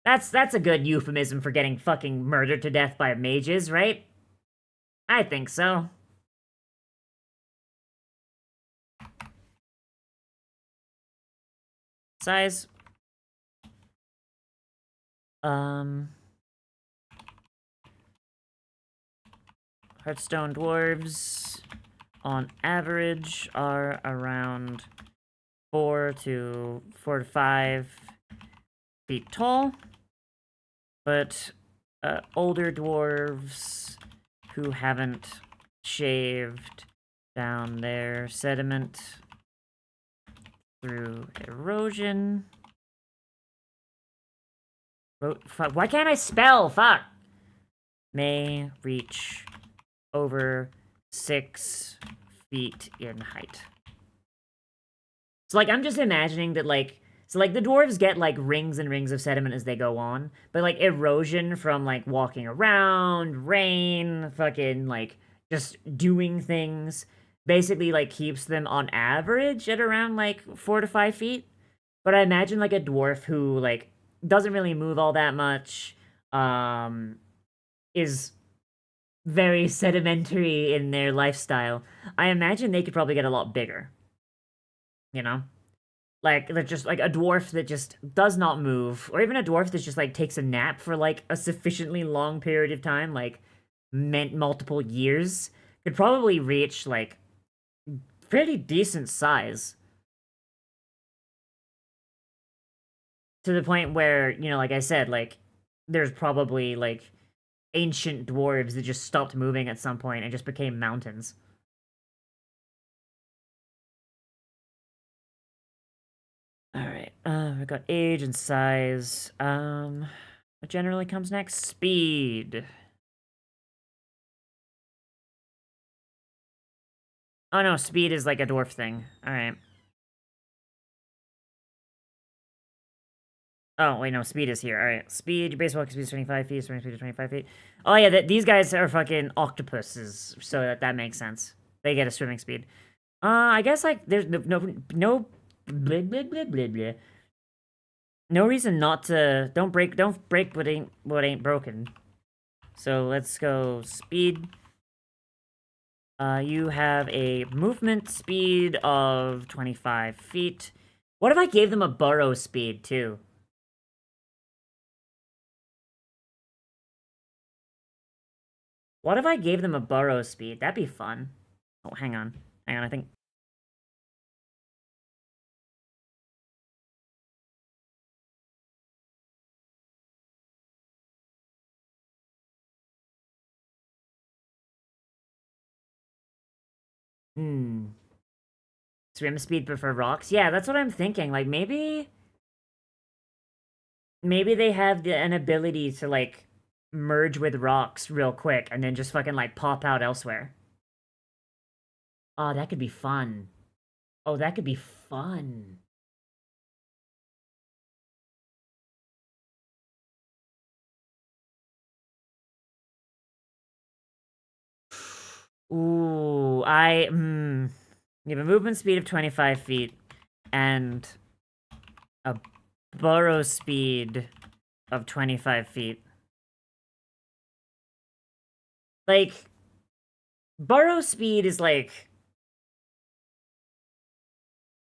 That's a good euphemism for getting fucking murdered to death by mages, right? I think so. Size. Hearthstone dwarves, on average, are around 4 to 5 feet tall, but older dwarves who haven't shaved down their sediment through erosion. Why can't I spell? Fuck! May reach over 6 feet in height. So, like, I'm just imagining that, like, so, like, the dwarves get, like, rings and rings of sediment as they go on, but, like, erosion from, like, walking around, rain, fucking, like, just doing things, basically, like, keeps them on average at around, like, 4 to 5 feet. But I imagine, like, a dwarf who, like, doesn't really move all that much, is very sedimentary in their lifestyle. I imagine they could probably get a lot bigger, you know? Like, they're just like a dwarf that just does not move, or even a dwarf that just like takes a nap for like a sufficiently long period of time, like meant multiple years, could probably reach like pretty decent size to the point where, you know, like I said, like there's probably like ancient dwarves that just stopped moving at some point and just became mountains. All right, we got age and size. What generally comes next? Speed. Oh no, speed is like a dwarf thing. All right. Oh wait, no, speed is here. All right, speed. Your base walk speed is 25 feet. Swimming speed is 25 feet. Oh yeah, these guys are fucking octopuses, so that makes sense. They get a swimming speed. I guess like there's no blah, blah, blah, blah, blah. No reason not to don't break what ain't broken. So let's go speed. You have a movement speed of 25 feet. What if I gave them a burrow speed too? What if I gave them a burrow speed? That'd be fun. Oh, hang on. Hang on, I think... Hmm. Swim speed but for rocks? Yeah, that's what I'm thinking. Like, maybe... Maybe they have an ability to, like, merge with rocks real quick and then just fucking, like, pop out elsewhere. Oh, that could be fun. Oh, that could be fun. Ooh, You have a movement speed of 25 feet and a burrow speed of 25 feet. Like, burrow speed is like,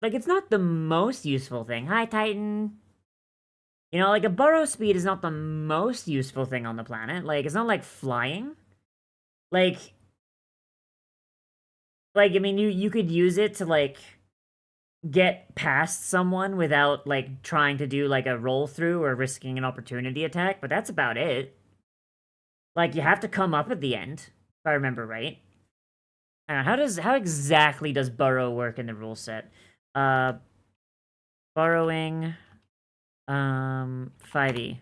it's not the most useful thing. Hi, Titan. You know, like, a burrow speed is not the most useful thing on the planet. Like, it's not like flying. Like, I mean, you could use it to, like, get past someone without, like, trying to do, like, a roll through or risking an opportunity attack, but that's about it. Like, you have to come up at the end, if I remember right. How exactly does burrow work in the rule set? Uh, Burrowing, 5e.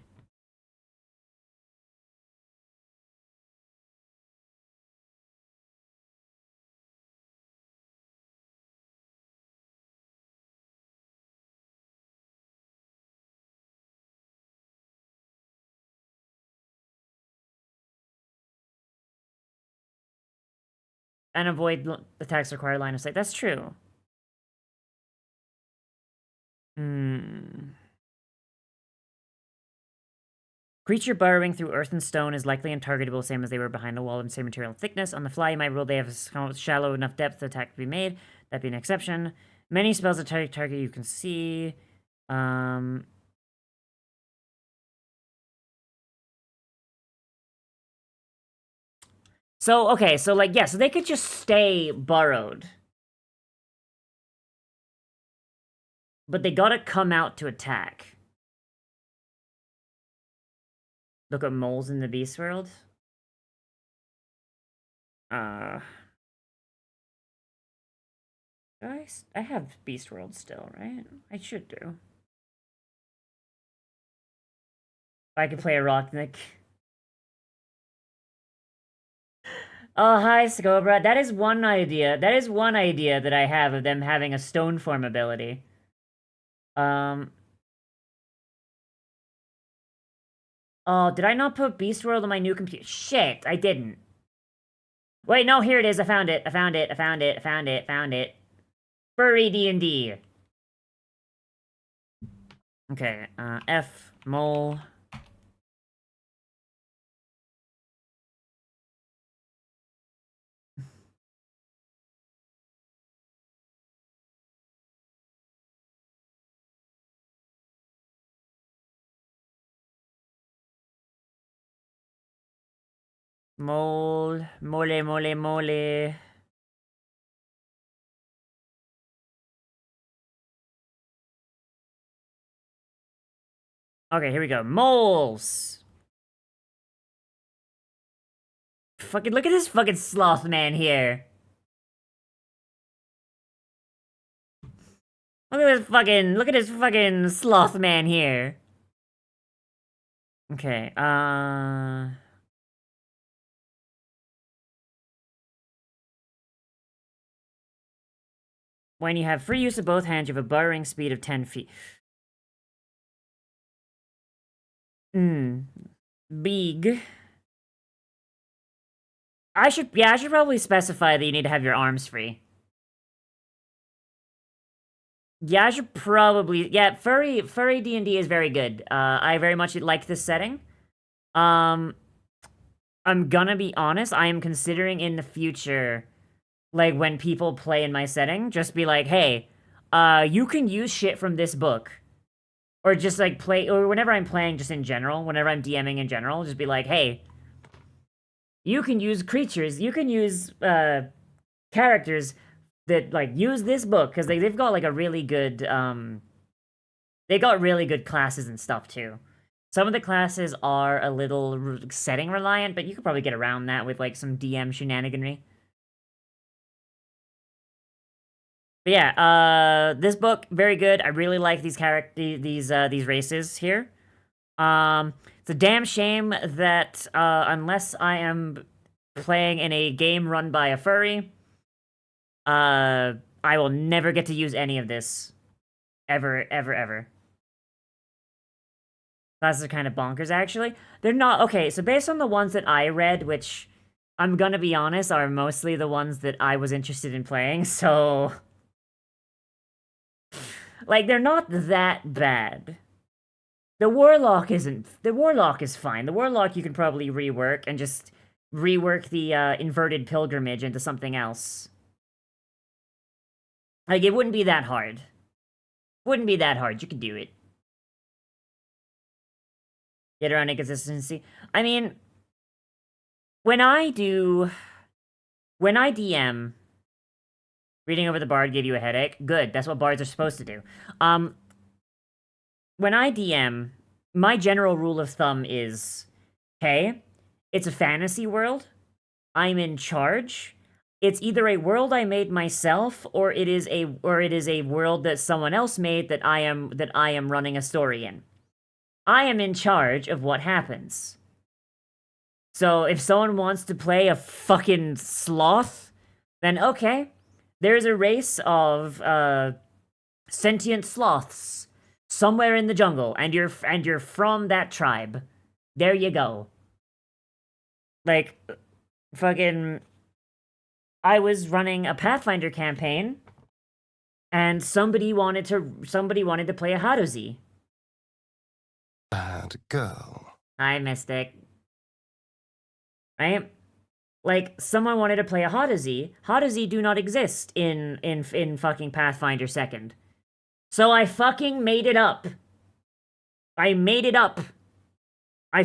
And avoid attacks require line of sight. That's true. Hmm. Creature burrowing through earth and stone is likely untargetable, same as they were behind the wall and same material thickness. On the fly, you might rule they have a shallow enough depth for attack to be made. That'd be an exception. Many spells that target you can see. Um. So, okay, so, like, yeah, so they could just stay burrowed. But they gotta come out to attack. Look at moles in the beast world. Uh. I have beast world still, right? I should do. I could play a Rocknick. Oh, hi, Scobra. That is one idea. That is one idea that I have of them having a stone form ability. Um. Oh, did I not put Beast World on my new computer? Shit, I didn't. Wait, no, here it is. I found it. I found it. I found it. I found it. Found it. Furry D&D. Okay, F mole. Mole. Mole, mole, mole. Okay, here we go. Moles. Fucking look at this fucking sloth man here. Look at this fucking sloth man here. Okay, when you have free use of both hands, you have a burrowing speed of 10 feet. Big. I should probably specify that you need to have your arms free. Yeah, I should probably, yeah, furry D&D is very good. I very much like this setting. Um, I'm gonna be honest, I am considering in the future, like, when people play in my setting, just be like, hey, you can use shit from this book. Or just, like, play, or whenever I'm playing just in general, whenever I'm DMing in general, just be like, hey, you can use creatures, you can use, characters that, like, use this book, because they've got, like, a really good, they got really good classes and stuff, too. Some of the classes are a little setting reliant, but you could probably get around that with, like, some DM shenaniganry. But yeah, this book, very good. I really like these these races here. It's a damn shame that, unless I am playing in a game run by a furry, I will never get to use any of this. Ever, ever, ever. Classes are kind of bonkers, actually. They're not... Okay, so based on the ones that I read, which, I'm gonna be honest, are mostly the ones that I was interested in playing, so... Like, they're not that bad. The Warlock isn't... The Warlock is fine. The Warlock you can probably rework, and just rework the, inverted pilgrimage into something else. Like, it wouldn't be that hard. Wouldn't be that hard. You could do it. Get around inconsistency. I mean, when I do... When I DM... Reading over the bard gave you a headache? Good, that's what bards are supposed to do. When I DM, my general rule of thumb is, okay, it's a fantasy world, I'm in charge, it's either a world I made myself, or it is a world that someone else made that I am running a story in. I am in charge of what happens. So if someone wants to play a fucking sloth, then okay, there's a race of sentient sloths somewhere in the jungle, and you're from that tribe. There you go. Like, fucking, I was running a Pathfinder campaign, and somebody wanted to play a Haruzi. Bad girl. Hi, Mystic. Right? Like, someone wanted to play a Haruzi. Haruzi do not exist in fucking Pathfinder 2nd. So I fucking made it up. I made it up. I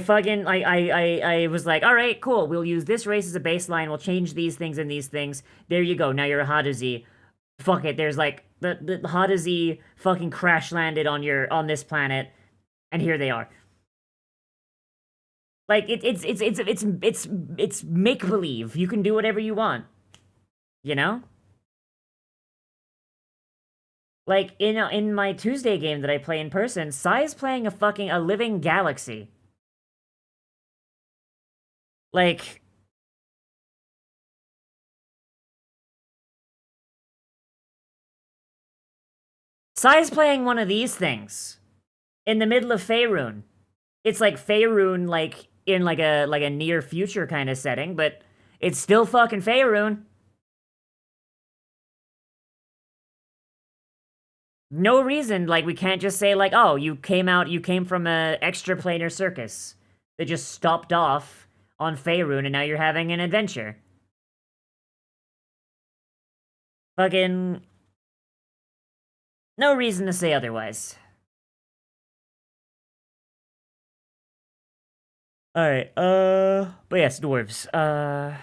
was like, all right, cool. We'll use this race as a baseline. We'll change these things and these things. There you go. Now you're a Haduzi. Fuck it. There's like the Haduzi fucking crash landed on this planet, and here they are. Like it's make believe. You can do whatever you want. You know. Like in my Tuesday game that I play in person, Sai is playing a living galaxy. Like, Sai's playing one of these things in the middle of Faerun. It's like Faerun, like in like a near future kind of setting, but it's still fucking Faerun. No reason, like we can't just say like, oh, you came from a extraplanar circus that just stopped off on Faerun, and now you're having an adventure. Fucking no reason to say otherwise. Alright, but yes, dwarves. Barrel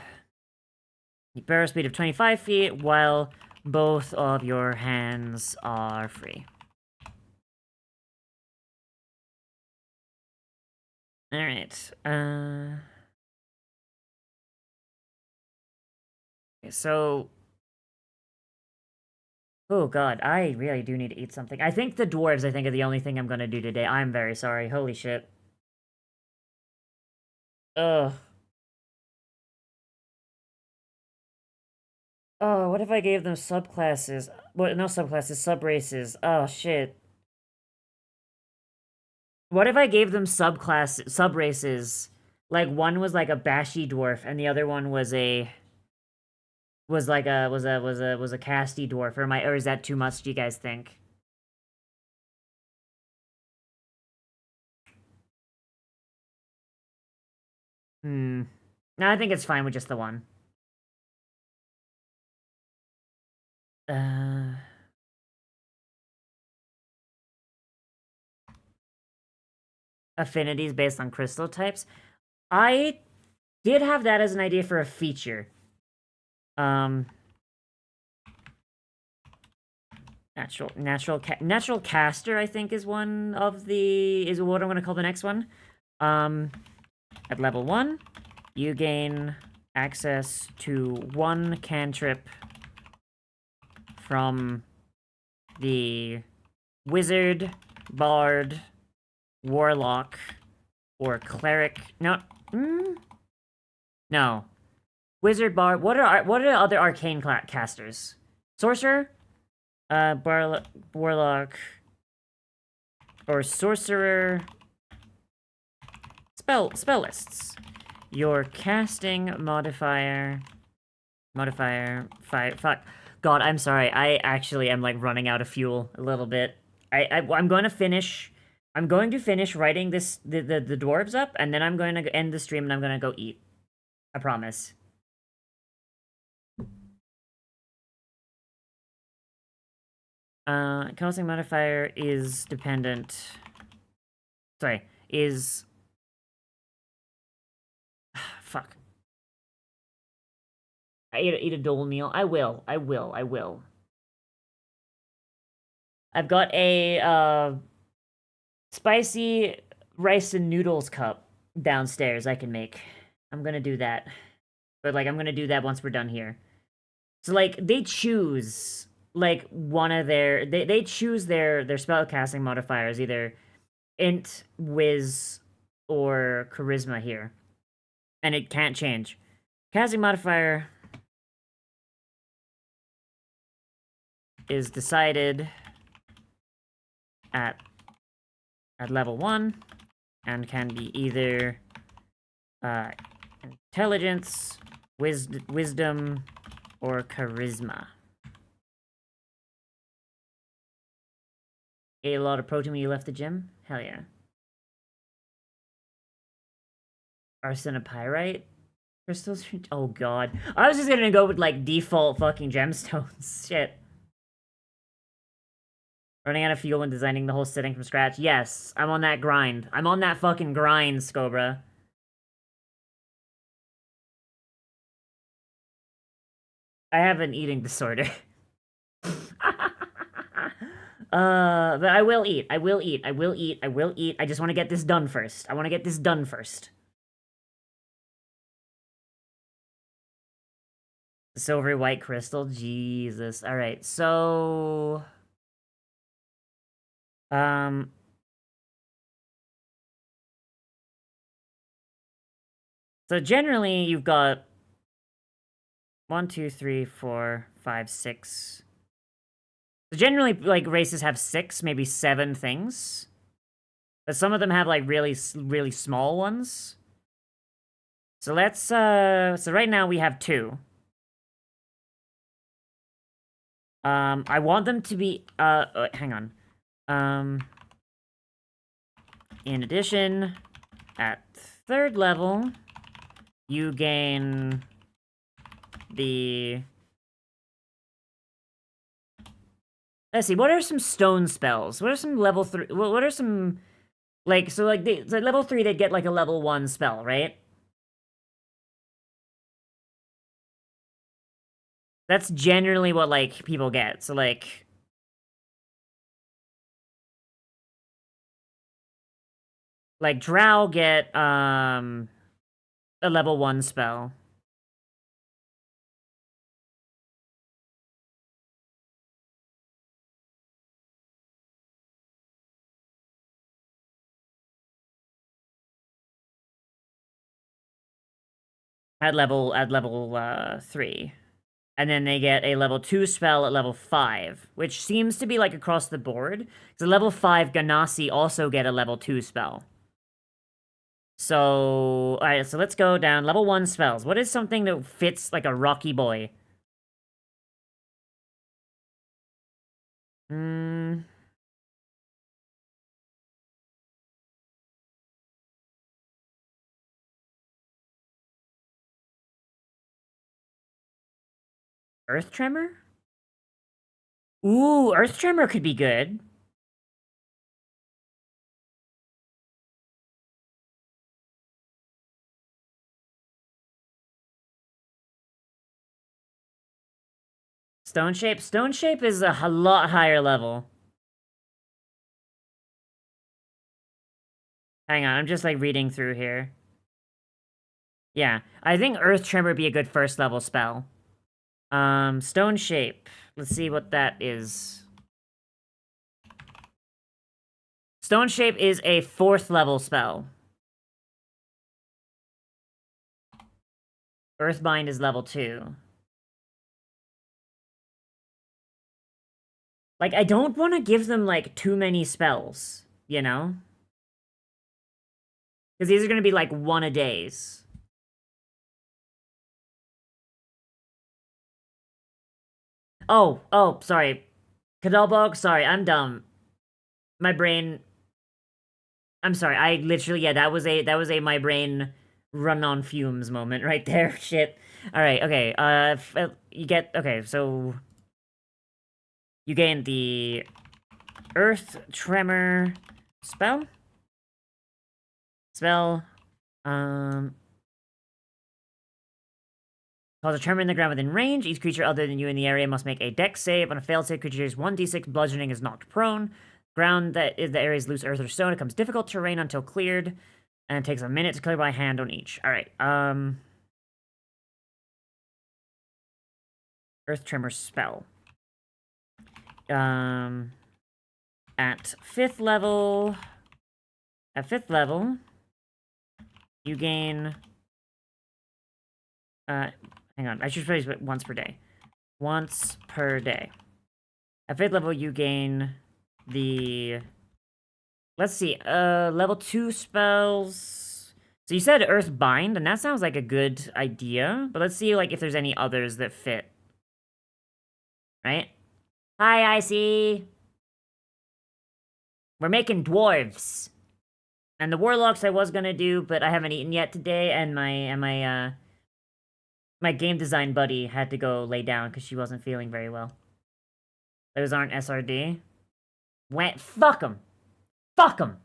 speed of 25 feet while both of your hands are free. Alright, so... Oh god, I really do need to eat something. I think the dwarves, are the only thing I'm gonna do today. I'm very sorry, holy shit. Ugh. Oh, what if I gave them subclasses? What, no subclasses, subraces. Oh, shit. What if I gave them subraces? Like, one was like a bashy dwarf, and the other one was a... was a casty dwarf, or is that too much, do you guys think? Hmm. No, I think it's fine with just the one. Uh... Affinities based on crystal types. I did have that as an idea for a feature. Um... Natural caster, I think, is one of the... is what I'm gonna call the next one. At level 1, you gain access to one cantrip from the wizard, bard, warlock, or cleric. No, no. Wizard, bard. What are other arcane casters? Sorcerer, warlock, or sorcerer. Spell lists. Your casting modifier. Fuck. God, I'm sorry. I actually am like running out of fuel a little bit. I'm going to finish. I'm going to finish writing the dwarves up, and then I'm going to end the stream and I'm going to go eat. I promise. Casting modifier is dependent. Sorry, is... Fuck. I eat a dole meal. I will. I've got a spicy rice and noodles cup downstairs I can make. I'm gonna do that. But like I'm gonna do that once we're done here. So like they choose like one of their they choose their spell casting modifiers, either int, whiz, or charisma here. And it can't change. Casting modifier is decided at level 1 and can be either intelligence, wisdom, or charisma. Ate a lot of protein when you left the gym? Hell yeah. Arsenopyrite crystals? Oh god. I was just gonna go with like default fucking gemstones. Shit. Running out of fuel and designing the whole setting from scratch. Yes, I'm on that grind. I'm on that fucking grind, Scobra. I have an eating disorder. But I will eat. I will eat. I just want to get this done first. Silvery white crystal. Jesus. Alright, so... So generally, you've got 1, 2, 3, 4, 5, 6, So generally, like, races have 6, maybe 7 things. But some of them have, like, really small ones. So let's, so right now we have 2. I want them to be, hang on. In addition, at 3rd level, you gain the... Let's see, what are some stone spells? What are some level 3... What are some... Like, so, like, so level 3, they get, like, a level 1 spell, right? That's generally what, like, people get. So, like... Like, Drow get, a level 1 spell. At level 3. And then they get a level 2 spell at level 5, which seems to be, like, across the board. Because level 5 Ganassi also get a level 2 spell. So, alright, so let's go down. Level 1 spells. What is something that fits, like, a rocky boy? Hmm... Earth Tremor? Ooh, Earth Tremor could be good. Stone Shape? Stone Shape is a lot higher level. Hang on, I'm just, like, reading through here. Yeah, I think Earth Tremor would be a good first level spell. Stone Shape. Let's see what that is. Stone Shape is a 4th level spell. Earthbind is level 2. Like, I don't want to give them, like, too many spells, you know? Because these are going to be, like, 1-a-days. Oh, sorry. Kadalbog, sorry, I'm dumb. My brain... I'm sorry, I literally, yeah, that was a my brain run on fumes moment right there. Shit. Alright, okay, you get... Okay, so... You gain the Earth Tremor spell? Spell, cause a tremor in the ground within range. Each creature other than you in the area must make a dex save. On a failed save, creature takes 1d6 bludgeoning is knocked prone. Ground that is the area's loose earth or stone. It becomes difficult terrain until cleared. And it takes a minute to clear by hand on each. Alright, Earth Tremor spell. At 5th level... At 5th level, you gain... hang on, I should phrase it once per day. Once per day. At 5th level, you gain the... Let's see, level 2 spells... So you said Earth Bind, and that sounds like a good idea, but let's see, like, if there's any others that fit. Right? Hi, Icy! We're making dwarves. And the warlocks I was gonna do, but I haven't eaten yet today, and my game design buddy had to go lay down because she wasn't feeling very well. Those aren't SRD. Went, fuck them! Fuck them!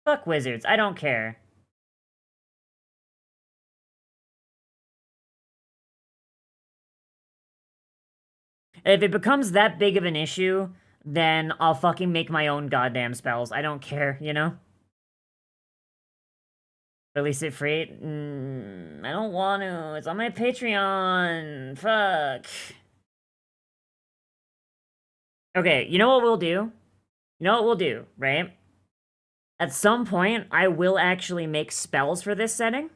Fuck wizards, I don't care. If it becomes that big of an issue, then I'll fucking make my own goddamn spells. I don't care, you know? Release it free? I don't want to. It's on my Patreon. Fuck. Okay, you know what we'll do? You know what we'll do, right? At some point, I will actually make spells for this setting.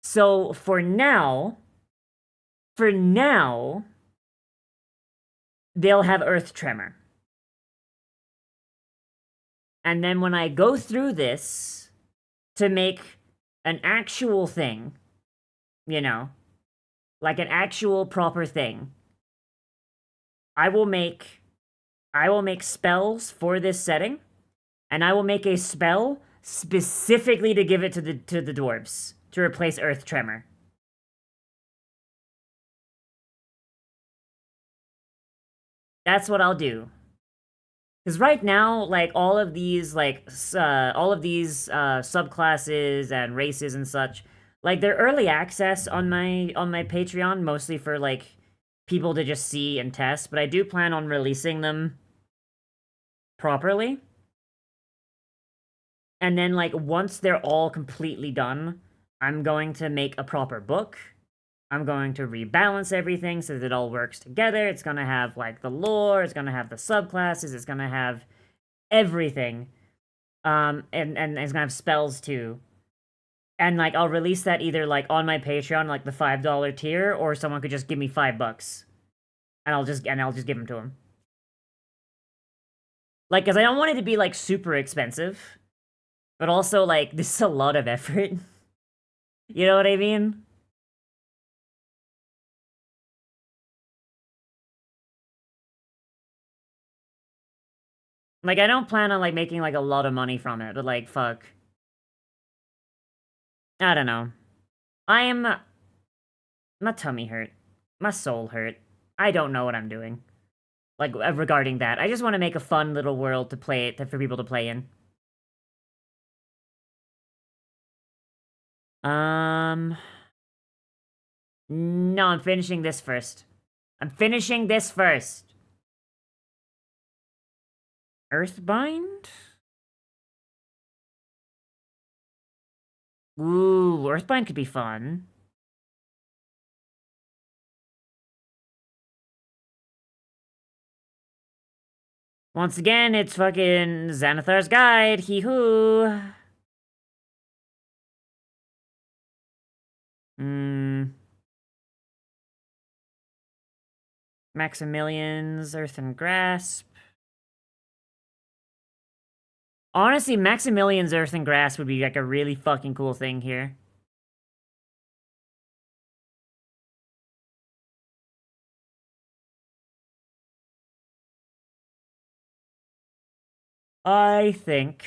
So for now, they'll have Earth Tremor. And then when I go through this to make an actual thing, you know, like an actual proper thing, I will make spells for this setting, and I will make a spell specifically to give it to the dwarves to replace Earth Tremor. That's what I'll do. Because right now, like all of these, subclasses and races and such, like they're early access on my Patreon, mostly for like people to just see and test. But I do plan on releasing them properly, and then like once they're all completely done, I'm going to make a proper book. I'm going to rebalance everything so that it all works together. It's gonna have like the lore. It's gonna have the subclasses. It's gonna have everything. And it's gonna have spells too. And like I'll release that either like on my Patreon, like the $5 tier, or someone could just give me $5, and I'll just give them to them. Like, cause I don't want it to be like super expensive, but also like this is a lot of effort. You know what I mean? Like I don't plan on like making like a lot of money from it, but like fuck, I don't know. I am my tummy hurt, my soul hurt. I don't know what I'm doing. Like regarding that, I just want to make a fun little world to play it for people to play in. Um, no, I'm finishing this first. I'm finishing this first. Earthbind? Ooh, Earthbind could be fun. Once again, it's fucking Xanathar's Guide. Hee hoo. Hmm. Maximilian's Earthen Grasp. Honestly, Maximilian's Earthen Grasp would be like a really fucking cool thing here. I think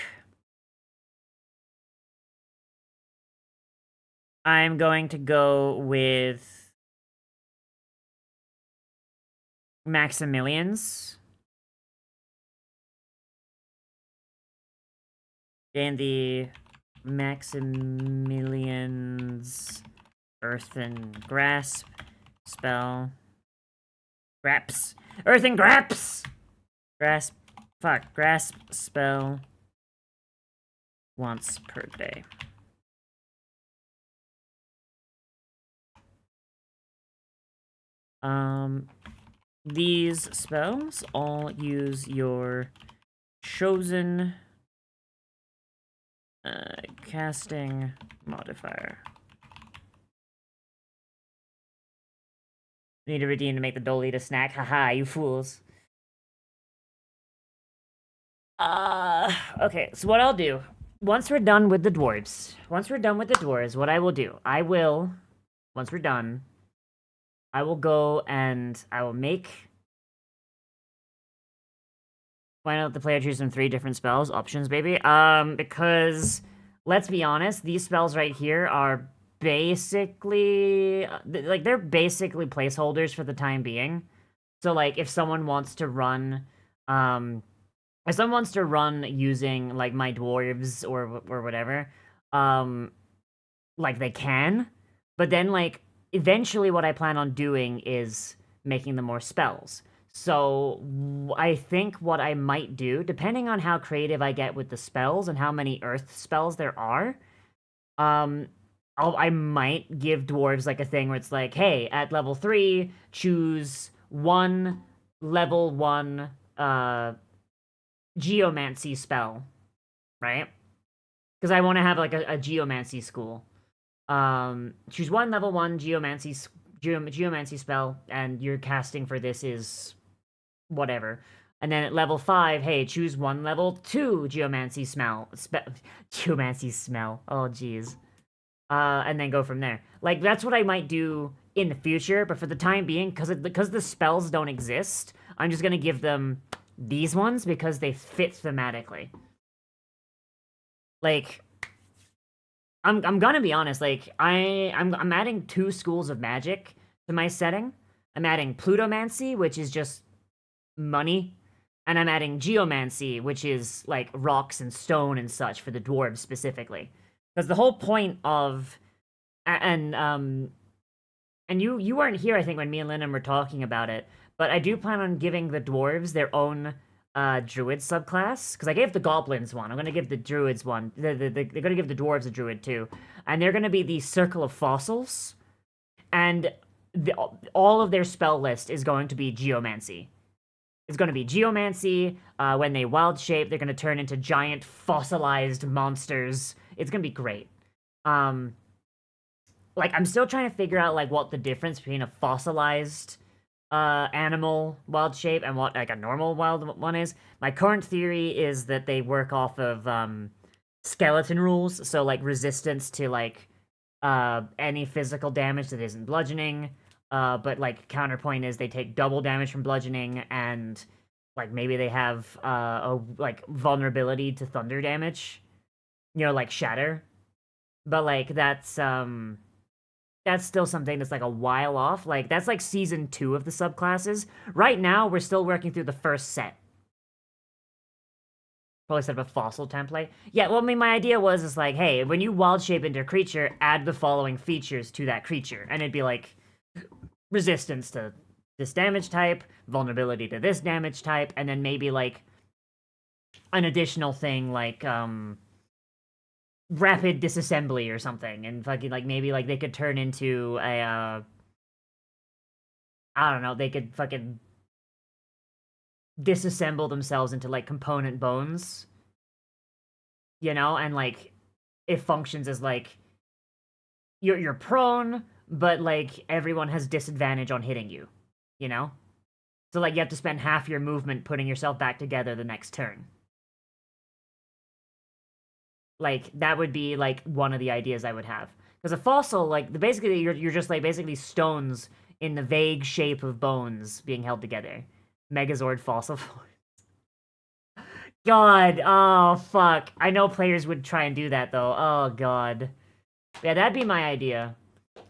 I'm going to go with Maximilian's. And the Maximilian's Earthen Grasp spell. Graps. Earthen Graps! Grasp. Fuck. Grasp spell once per day. These spells all use your chosen casting modifier. Need to redeem to make the dole eat a snack. Haha, you fools. Okay, so what I'll do, once we're done with the dwarves, what I will do, once we're done, I will go and I will make, why not the player choose from 3 different spells, options, baby, because, let's be honest, these spells right here are basically, like, they're basically placeholders for the time being, so, like, if someone wants to run, using like my dwarves or whatever, like they can, but then like eventually what I plan on doing is making them more spells. So I think what I might do, depending on how creative I get with the spells and how many earth spells there are, um, I might give dwarves like a thing where it's like, hey, at level 3, choose one level 1 geomancy spell, right? Because I want to have like a geomancy school. Choose one level 1 geomancy spell, and your casting for this is whatever. And then at level 5, hey, choose one level 2 geomancy smell. Oh, jeez. And then go from there. Like, that's what I might do in the future, but for the time being, because the spells don't exist, I'm just gonna give them these ones because they fit thematically. Like, I'm gonna be honest. Like, I'm adding 2 schools of magic to my setting. I'm adding Plutomancy, which is just money, and I'm adding Geomancy, which is like rocks and stone and such for the dwarves specifically. Because the whole point of and you weren't here, I think, when me and Lennon were talking about it, but I do plan on giving the dwarves their own druid subclass, because I gave the goblins one. I'm gonna give the druids one. They're gonna give the dwarves a druid too, and they're gonna be the circle of fossils, and all of their spell list is going to be geomancy. It's going to be geomancy. When they wild shape, they're going to turn into giant fossilized monsters. It's going to be great. Um, like, I'm still trying to figure out like what the difference between a fossilized animal wild shape and what like a normal wild one is. My current theory is that they work off of skeleton rules, so like resistance to like any physical damage that isn't bludgeoning. But like counterpoint is they take double damage from bludgeoning, and like maybe they have a like vulnerability to thunder damage, you know, like shatter. But like that's still something that's like a while off. Like that's like season 2 of the subclasses. Right now, we're still working through the first set. Probably set up a fossil template. Yeah, well, I mean, my idea was is like, hey, when you wild shape into a creature, add the following features to that creature, and it'd be like resistance to this damage type, vulnerability to this damage type, and then maybe like an additional thing like rapid disassembly or something, and fucking like maybe like they could turn into a I don't know, they could fucking disassemble themselves into like component bones, you know, and like it functions as like you're prone, but like everyone has disadvantage on hitting you, you know? So like you have to spend half your movement putting yourself back together the next turn. Like that would be like one of the ideas I would have. Because a fossil, like basically you're just like basically stones in the vague shape of bones being held together. Megazord fossil form. God, oh fuck. I know players would try and do that though. Oh god. Yeah, that'd be my idea.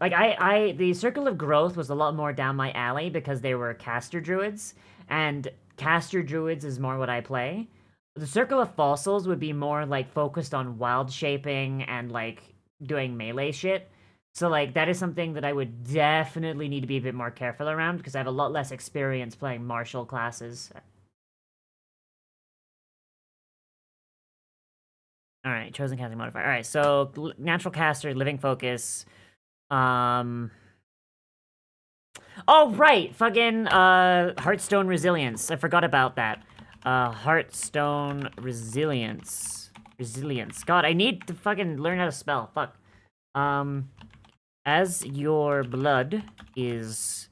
Like the Circle of Growth was a lot more down my alley because they were caster druids, and caster druids is more what I play. The Circle of Fossils would be more like focused on wild shaping and like doing melee shit. So like that is something that I would definitely need to be a bit more careful around because I have a lot less experience playing martial classes. All right, chosen casting modifier. All right, so natural caster, living focus. Um, Oh, right. Fucking Heartstone Resilience. I forgot about that. Heartstone Resilience. Resilience. God, I need to fucking learn how to spell. Fuck. As your blood is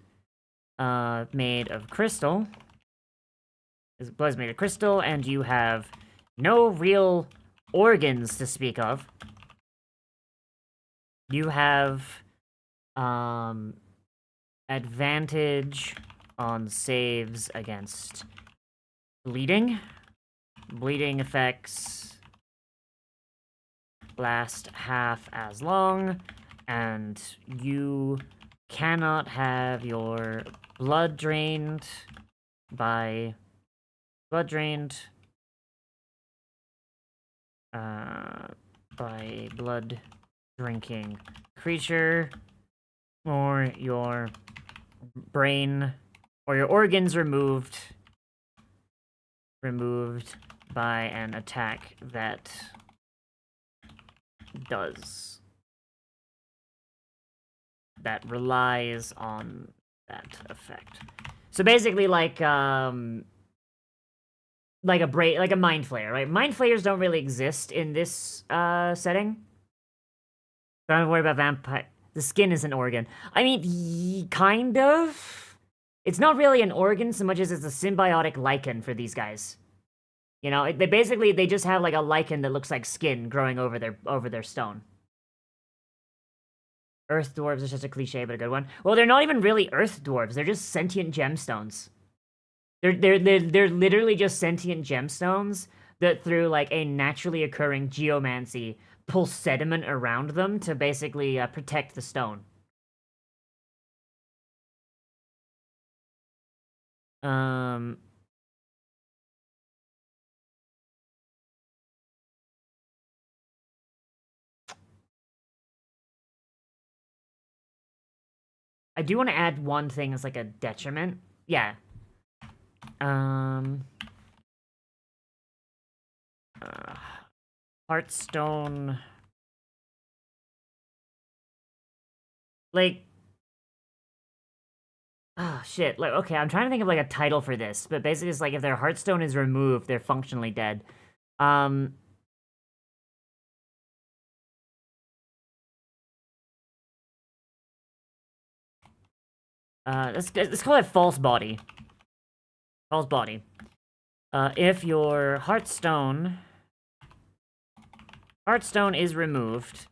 made of crystal, blood is made of crystal, and you have no real organs to speak of, you have advantage on saves against bleeding. Bleeding effects last half as long, and you cannot have your blood drained by blood drained by a blood drinking creature, or your brain or your organs removed by an attack that relies on that effect. So basically like a mind flayer, right? Mind flayers don't really exist in this setting. Don't worry about vampire. The skin is an organ. I mean, kind of. It's not really an organ so much as it's a symbiotic lichen for these guys. You know, they just have like a lichen that looks like skin growing over their stone. Earth dwarves are such a cliche, but a good one. Well, they're not even really earth dwarves. They're just sentient gemstones. They're literally just sentient gemstones that through like a naturally occurring geomancy pull sediment around them to basically protect the stone. Um, I do want to add one thing as like a detriment. Yeah. Um, uh, Heartstone. Like, oh shit. Like, okay, I'm trying to think of like a title for this, but basically it's like if their heartstone is removed, they're functionally dead. Um, let's call it false body. False body. If your heartstone is removed,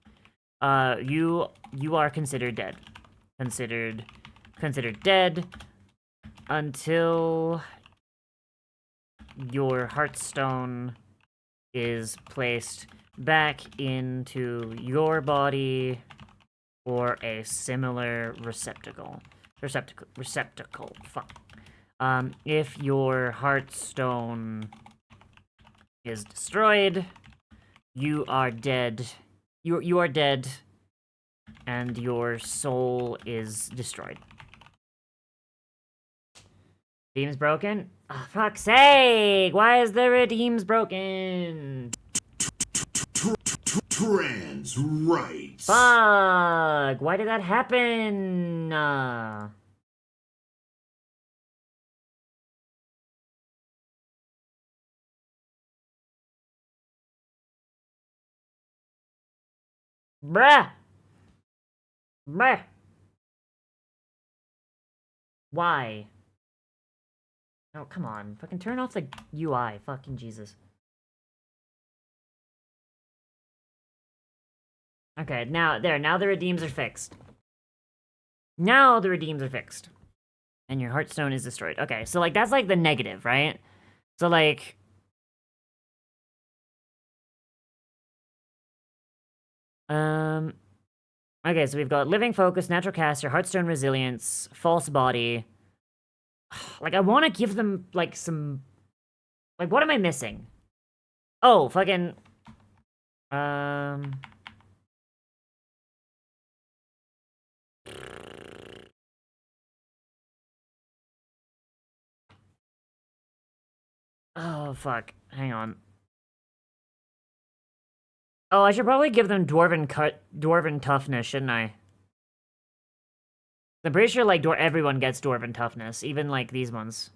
you are considered dead. Considered dead until your heartstone is placed back into your body or a similar receptacle. Receptacle. Fuck. If your heartstone is destroyed, you are dead. You are dead, and your soul is destroyed. Redeem's broken? Oh, fuck's sake! Why is the redeem's broken? Trans rights. Fuck! Why did that happen? Bruh! Bruh! Why? Oh, come on. Fucking turn off the UI. Fucking Jesus. Okay, now the redeems are fixed. Now the redeems are fixed. And your heartstone is destroyed. Okay, so like that's like the negative, right? So like okay, so we've got living focus, natural caster, heartstone resilience, false body. Like I want to give them like some like what am I missing? Oh, fucking um oh fuck. Hang on. Oh, I should probably give them dwarven toughness, shouldn't I? I'm pretty sure like everyone gets dwarven toughness, even like these ones.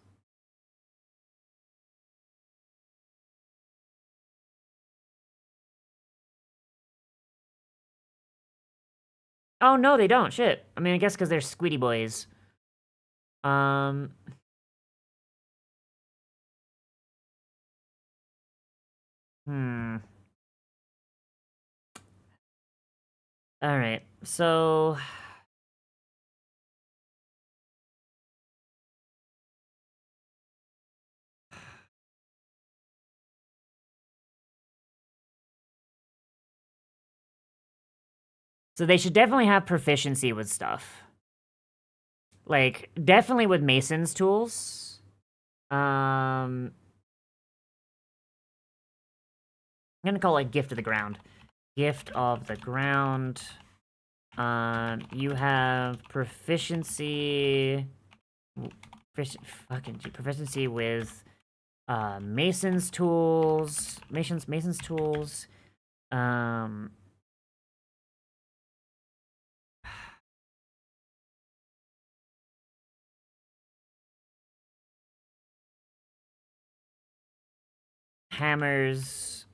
Oh no, they don't. Shit. I mean, I guess because they're squiddy boys. Um. Hmm. All right. So they should definitely have proficiency with stuff. Like definitely with Mason's tools. I'm gonna call it Gift of the Ground. Gift of the Ground. You have proficiency. Proficiency with Mason's tools. Mason's tools. Um. Hammers.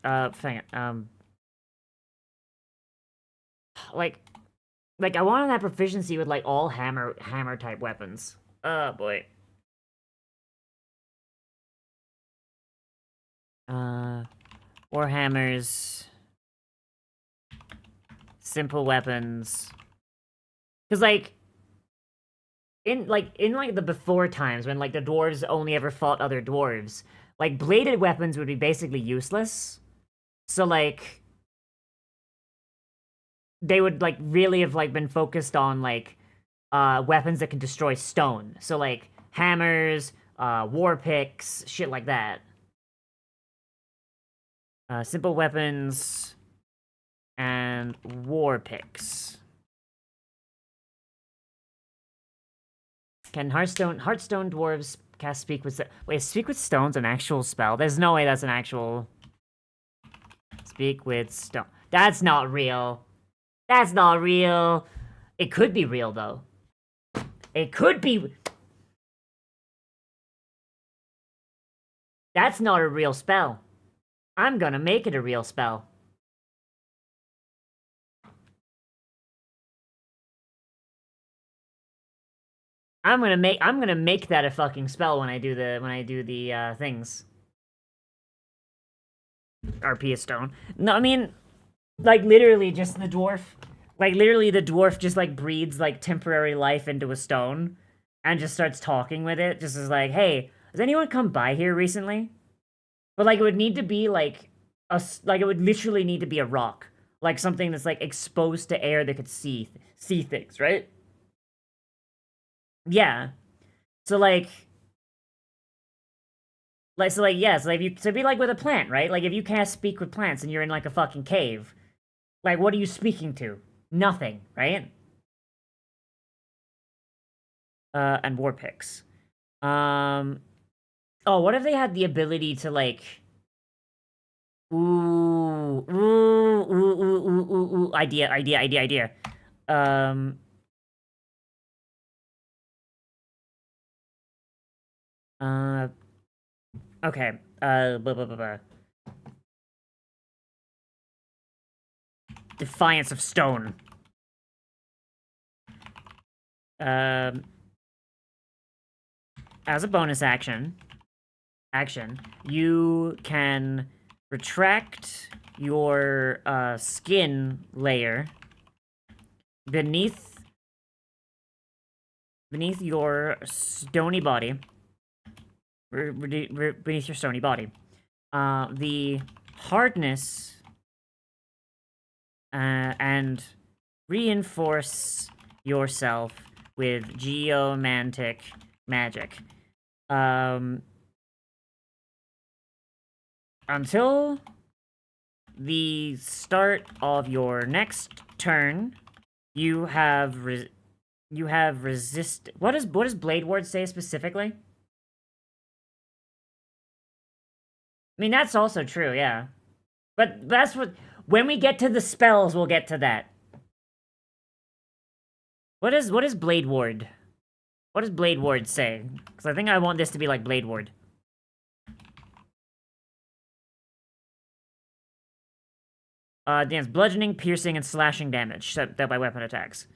like I wanted that proficiency with like all hammer type weapons. Oh boy. Warhammers, simple weapons. Cause in the before times when like the dwarves only ever fought other dwarves, like bladed weapons would be basically useless. So like they would like really have like been focused on like weapons that can destroy stone. So like hammers, war picks, shit like that. Simple weapons and war picks. Can Hearthstone dwarves cast Speak with... Wait, Speak with Stone's an actual spell? There's no way that's an actual... Speak with Stone. That's not real. That's not real. It could be real, though. It could be... That's not a real spell. I'm gonna make it a real spell. I'm gonna make that a fucking spell when I do the things. RP a stone. No, I mean, like literally just the dwarf. Like literally the dwarf just like breathes like temporary life into a stone and just starts talking with it. Just as like, hey, has anyone come by here recently? But like it would need to be like like it would literally need to be a rock. Like something that's like exposed to air that could see things, right? Yeah. So yeah, so if you so it'd be like with a plant, right? Like if you can't speak with plants and you're in like a fucking cave, like what are you speaking to? Nothing, right? And war picks. Oh, what if they had the ability to like ooh, idea. Um uh okay. Blah, blah, blah, blah. Defiance of Stone. Um as a bonus action, you can retract your skin layer beneath your stony body. Beneath your stony body. The hardness and reinforce yourself with geomantic magic. Until the start of your next turn, you have resist. What does Blade Ward say specifically? I mean, that's also true, yeah. But that's what... When we get to the spells, we'll get to that. What is Blade Ward? What does Blade Ward say? Because I think I want this to be like Blade Ward. Dance bludgeoning, piercing, and slashing damage set by weapon attacks.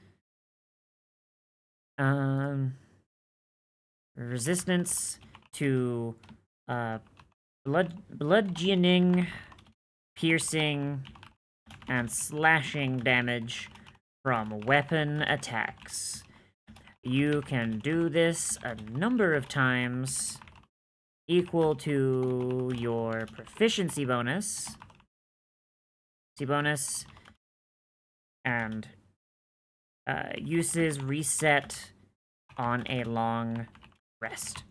Resistance to bludgeoning, piercing, and slashing damage from weapon attacks. You can do this a number of times equal to your proficiency bonus. And uses reset on a long rest.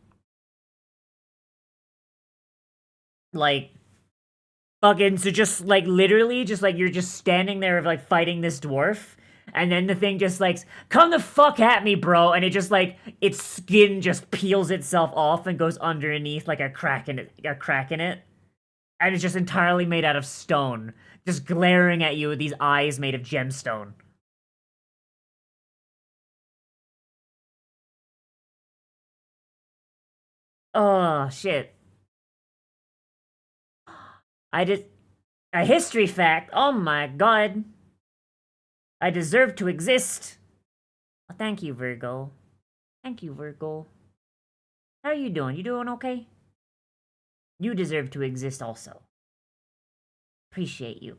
Like, fucking, so just, like, literally, just, like, you're just standing there, like, fighting this dwarf, and then the thing just, like, come the fuck at me, bro, and it just, like, its skin just peels itself off and goes underneath, like, a crack in it, and it's just entirely made out of stone, just glaring at you with these eyes made of gemstone. Oh, shit. I just... A history fact. Oh my god. I deserve to exist. Oh, thank you, Virgo. Thank you, Virgo. How are you doing? You doing okay? You deserve to exist also. Appreciate you.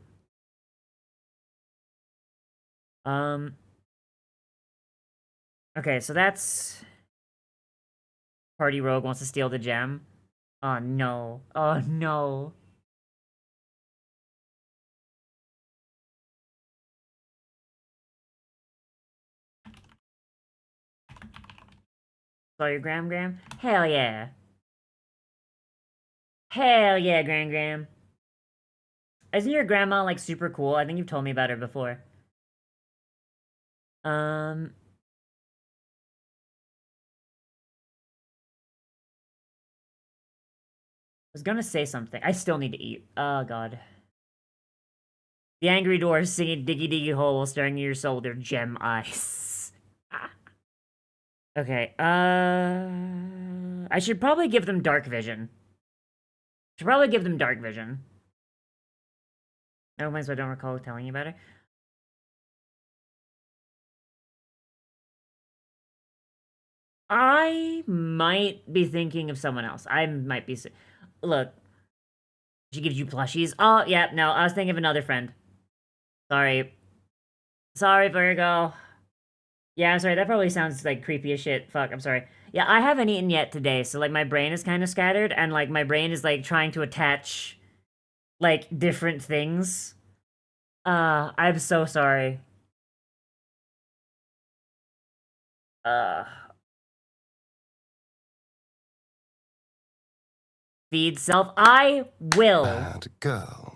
Okay, so that's... Party Rogue wants to steal the gem. Oh, no. Oh, no. Saw your Gram? Hell yeah. Hell yeah, Gram. Isn't your grandma, like, super cool? I think you've told me about her before. I was gonna say something. I still need to eat. Oh, God. The angry dwarf singing Diggy Diggy Hole while staring at your soul with their gem eyes. Okay, I should probably give them dark vision. Should probably give them dark vision. No, so I don't recall telling you about it. I might be thinking of someone else. I might be... Look. She gives you plushies? Oh, yeah, no, I was thinking of another friend. Sorry. Sorry, Virgo. Yeah, I'm sorry, that probably sounds, like, creepy as shit. Fuck, I'm sorry. Yeah, I haven't eaten yet today, so, like, my brain is kind of scattered, and, like, my brain is, like, trying to attach, like, different things. I'm so sorry. Feed self. I will. Bad girl.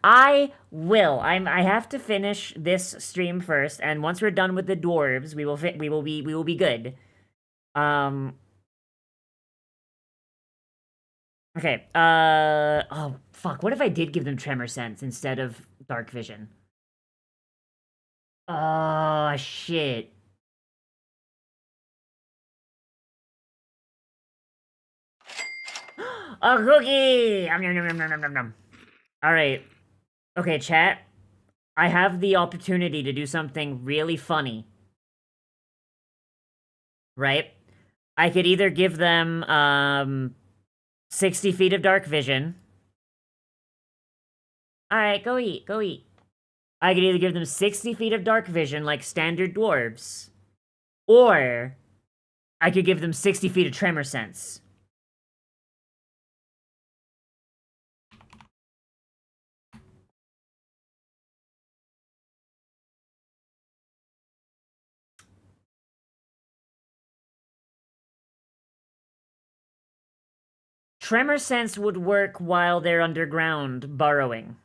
I will. I have to finish this stream first, and once we're done with the dwarves, we will be good. Okay. Oh fuck. What if I did give them tremor sense instead of dark vision? Oh shit. A cookie. All right. Okay, chat. I have the opportunity to do something really funny. Right? I could either give them 60 feet of dark vision. Alright, go eat, go eat. I could either give them 60 feet of dark vision like standard dwarves, or I could give them 60 feet of tremor sense. Tremor sense would work while they're underground burrowing.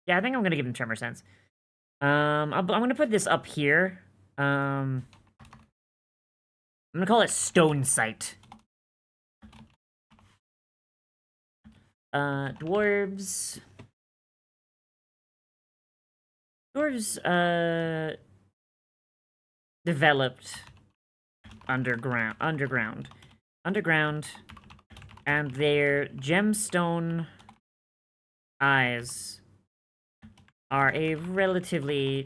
Yeah, I think I'm gonna give them tremor sense. I'm gonna put this up here. I'm gonna call it stone sight. Dwarves. Dwarves, developed underground, and their gemstone eyes are a relatively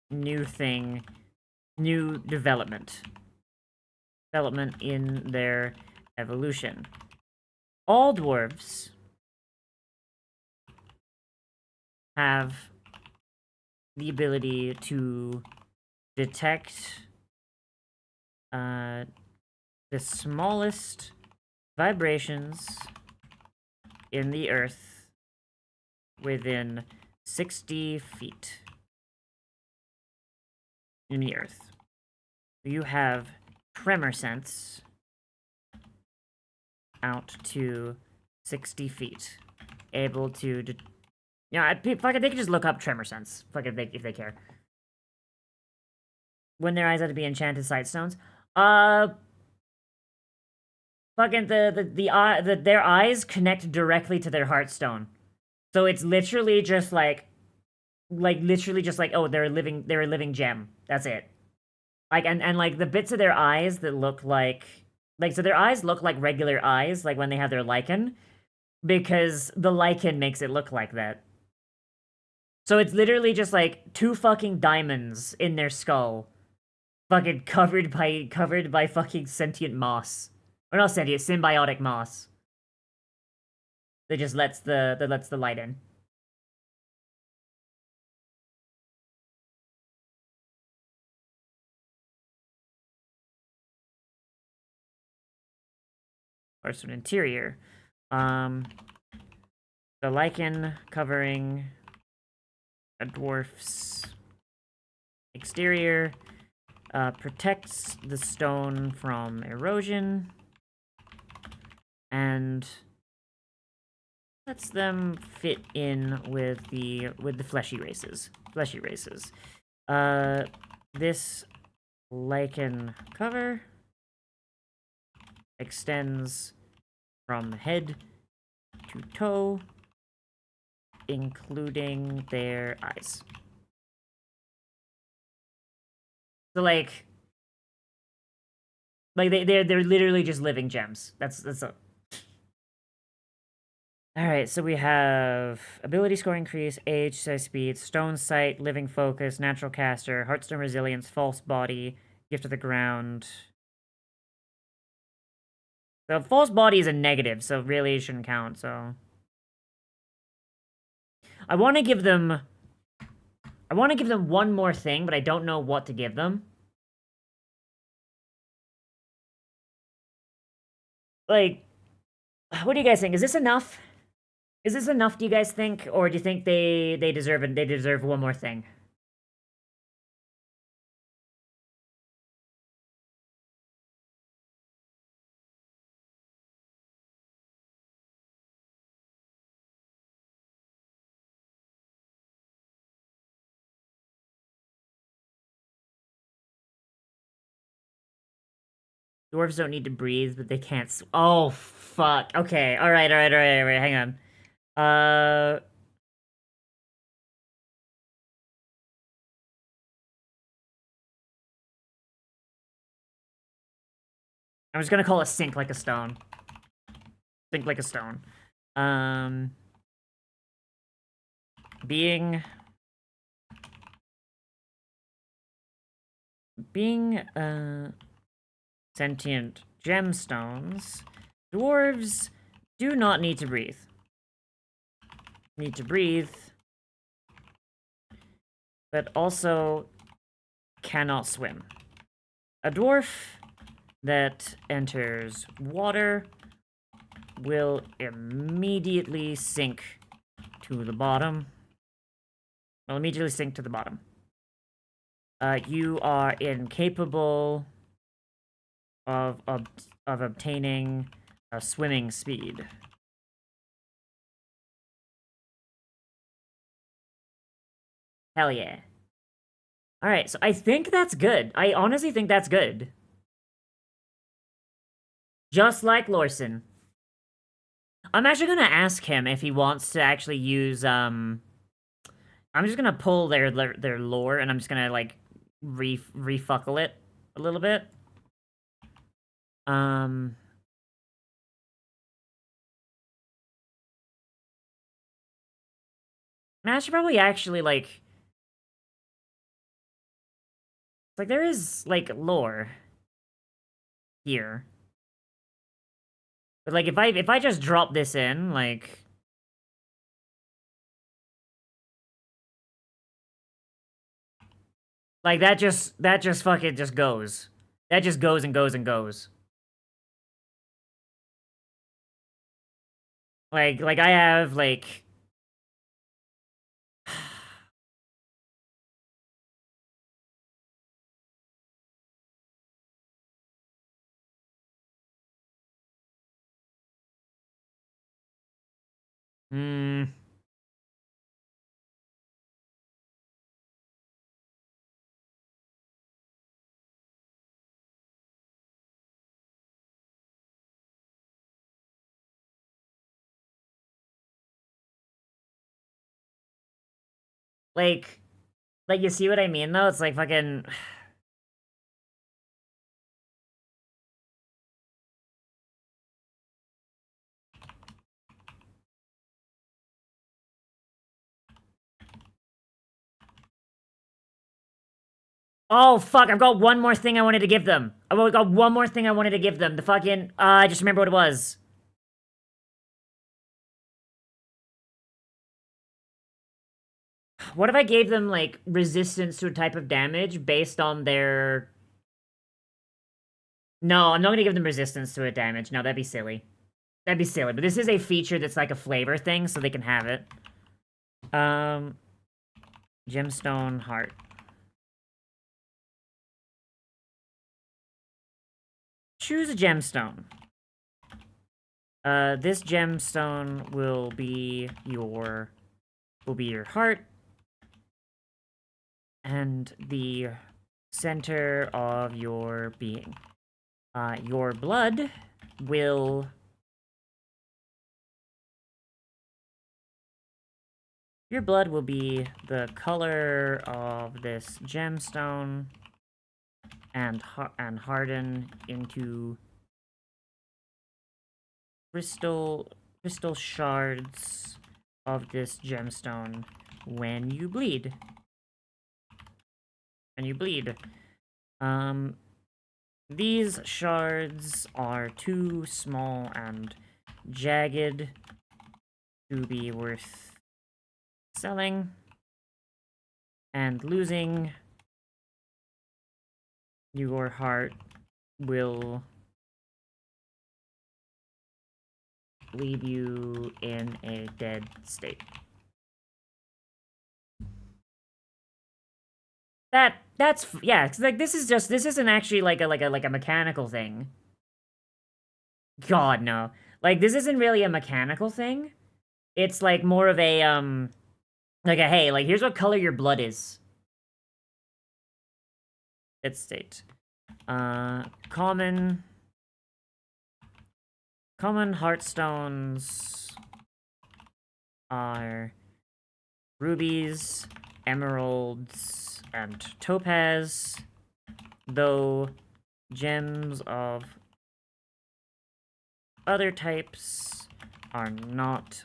new thing, new development in their evolution. All dwarves have the ability to detect the smallest vibrations in the earth within 60 feet in the earth. You have tremor sense out to 60 feet. Able to... Yeah, fuck it, they can just look up tremor sense. Fuck it, if they care. When their eyes have to be enchanted sight stones. Fucking their eyes connect directly to their heartstone. So it's literally just literally just like, oh, they're a living gem. That's it. Like and like the bits of their eyes that look like so their eyes look like regular eyes, like when they have their lichen, because the lichen makes it look like that. So it's literally just like two fucking diamonds in their skull, fucking covered by fucking sentient moss. Or not sentient, symbiotic moss. That just lets the light in. Or interior. The lichen covering a dwarf's exterior protects the stone from erosion and lets them fit in with the fleshy races. This lichen cover extends from head to toe, including their eyes. So they're literally just living gems. That's a... Alright, so we have ability score increase, age, size, speed, stone sight, living focus, natural caster, heartstone resilience, false body, gift of the ground. So false body is a negative, so really it shouldn't count, so... I want to give them one more thing, but I don't know what to give them. Like, what do you guys think? Is this enough? Is this enough, do you guys think? Or do you think they deserve one more thing? Dwarves don't need to breathe, but they can't oh, fuck. Okay, alright, hang on. I'm just gonna call it sink like a stone. Sink like a stone. Being sentient gemstones, dwarves do not need to breathe. Need to breathe, but also cannot swim. A dwarf that enters water will immediately sink to the bottom. Will immediately sink to the bottom. You are incapable of obtaining a swimming speed. Hell yeah. Alright, so I think that's good. I honestly think that's good. Just like Lorson. I'm actually gonna ask him if he wants to actually use, I'm just gonna pull their lore, and I'm just gonna, like, refuckle it a little bit. I should probably actually, like... Like, there is, like, lore here. But, like, if I just drop this in, like... Like, that just fucking just goes. That just goes and goes and goes. Like, I have, like... Hmm... Like, you see what I mean, though? It's like fucking... Oh, fuck, I've got one more thing I wanted to give them. I've got one more thing I wanted to give them. The fucking... I just remember what it was. What if I gave them, like, resistance to a type of damage based on their... No, I'm not gonna give them resistance to a damage. No, that'd be silly. That'd be silly. But this is a feature that's like a flavor thing, so they can have it. Gemstone heart. Choose a gemstone. This gemstone will be your heart, and the center of your being. Your blood will... Your blood will be the color of this gemstone and harden into crystal shards of this gemstone when you bleed. These shards are too small and jagged to be worth selling, and losing your heart will leave you in a dead state. That's yeah, 'cause, like, this isn't actually like a mechanical thing. God, no. Like, this isn't really a mechanical thing. It's like more of a like a, hey, like, here's what color your blood is. Dead state. Common heartstones are rubies, emeralds, and topaz, though gems of other types are not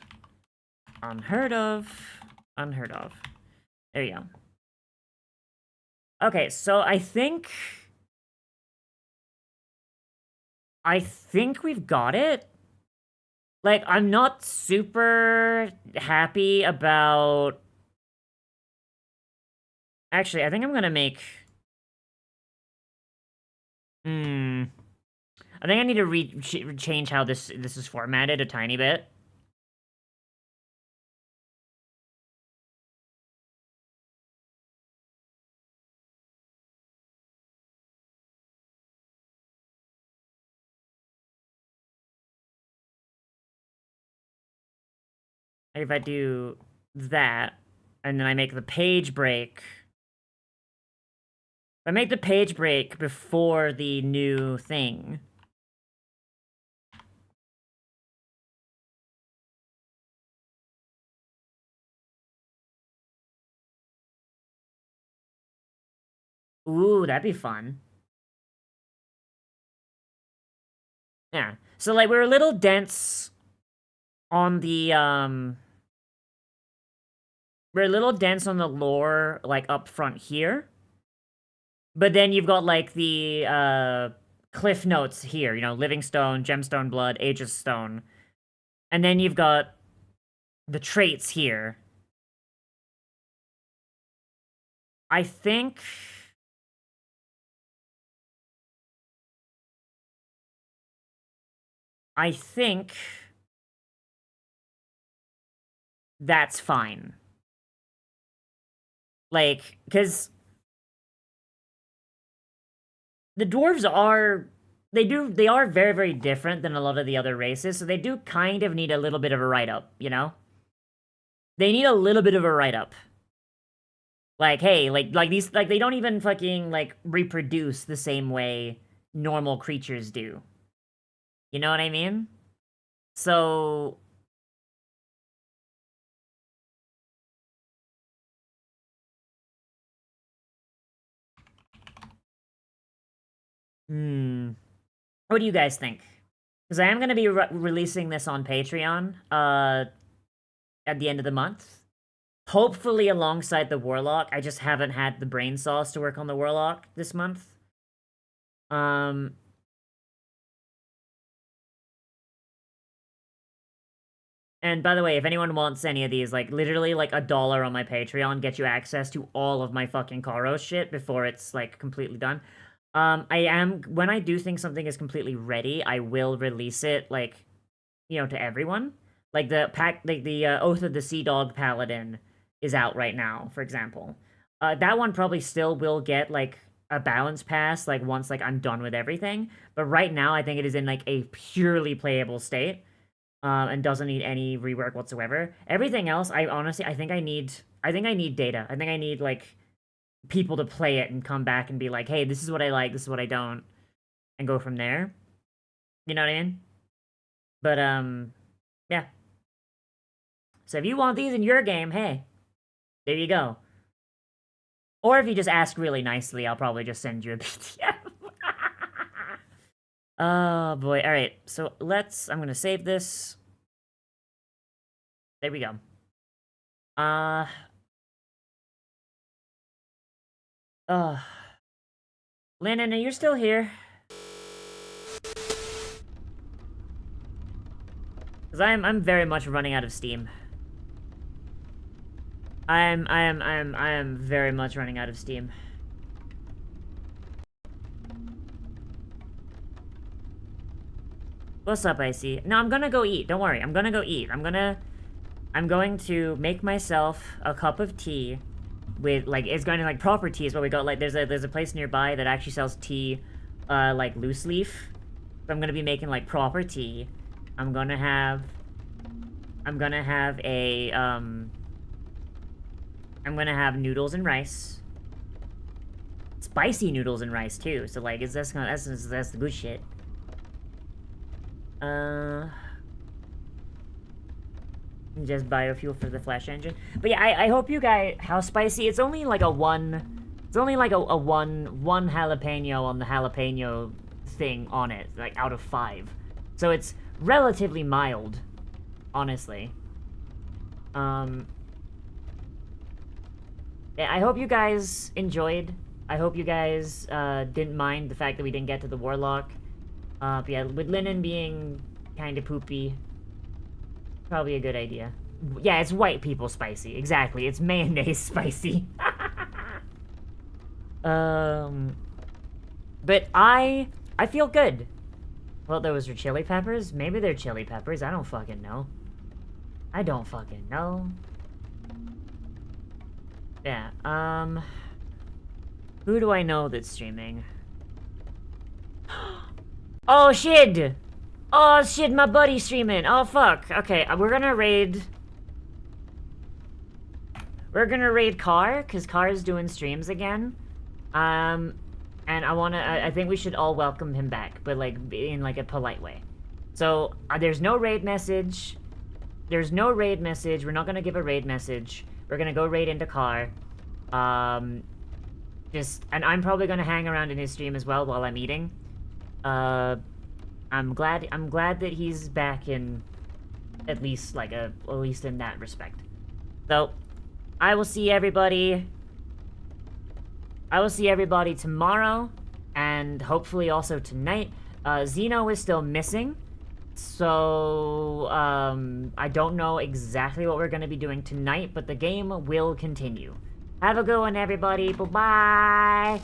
unheard of. There you go. Okay, so I think we've got it. Like, I'm not super happy about... Actually, I think I'm gonna make... I think I need to change how this is formatted a tiny bit. If I do that, and then I make the page break... If I make the page break before the new thing... Ooh, that'd be fun. Yeah. So, like, we're a little dense on the, we're a little dense on the lore, like, up front here. But then you've got, like, the, cliff notes here, you know, Living Stone, Gemstone Blood, Aegis Stone. And then you've got the traits here. I think... that's fine. Like, because the dwarves are... They are very, very different than a lot of the other races, so they do kind of need a little bit of a write-up, you know? They need a little bit of a write-up. Like, hey, like these, like, they don't even fucking, like, reproduce the same way normal creatures do. You know what I mean? So... What do you guys think? Because I am going to be releasing this on Patreon at the end of the month. Hopefully alongside the Warlock. I just haven't had the brain sauce to work on the Warlock this month. And by the way, if anyone wants any of these, like, literally, like, $1 on my Patreon gets you access to all of my fucking Karo shit before it's, like, completely done. When I do think something is completely ready, I will release it, like, you know, to everyone. Like, the Oath of the Sea Dog Paladin is out right now, for example. That one probably still will get, like, a balance pass, like, once, like, I'm done with everything. But right now, I think it is in, like, a purely playable state. And doesn't need any rework whatsoever. Everything else, I think I need data. I think I need, like, people to play it and come back and be like, hey, this is what I like, this is what I don't, and go from there. You know what I mean? But, yeah. So if you want these in your game, hey, there you go. Or if you just ask really nicely, I'll probably just send you a PDF. Oh, boy. All right, so I'm gonna save this. There we go. Lennon, you're still here. Because I'm very much running out of steam. I am very much running out of steam. What's up, Icy? No, I'm gonna go eat. Don't worry. I'm gonna go eat. I'm going to make myself a cup of tea with, like, it's going to, like, proper tea is what we got. Like, there's a place nearby that actually sells tea, like, loose leaf. So I'm gonna be making, like, proper tea. I'm gonna have noodles and rice. Spicy noodles and rice, too. So, like, that's the good shit. Just biofuel for the flash engine. But yeah, I hope you guys... How spicy? It's only like a one... It's only like a one jalapeno on the jalapeno thing on it. Like, out of 5. So it's relatively mild. Honestly. Yeah, I hope you guys enjoyed. I hope you guys didn't mind the fact that we didn't get to the Warlock. But yeah, with Linen being kind of poopy, probably a good idea. Yeah, it's white people spicy. Exactly, it's mayonnaise spicy. But I feel good. Well, those are chili peppers? Maybe they're chili peppers. I don't fucking know. I don't fucking know. Yeah, who do I know that's streaming? Oh, shit! Oh, shit, my buddy's streaming. Oh, fuck. Okay, we're gonna raid... We're gonna raid Car, because Car's doing streams again. And I think we should all welcome him back, but, like, in, like, a polite way. So, there's no raid message. There's no raid message. We're not gonna give a raid message. We're gonna go raid into Car. And I'm probably gonna hang around in his stream as well while I'm eating. I'm glad that he's back in at least in that respect. So, I will see everybody tomorrow, and hopefully also tonight. Zeno is still missing, so I don't know exactly what we're going to be doing tonight, but the game will continue. Have a good one, everybody. Bye-bye!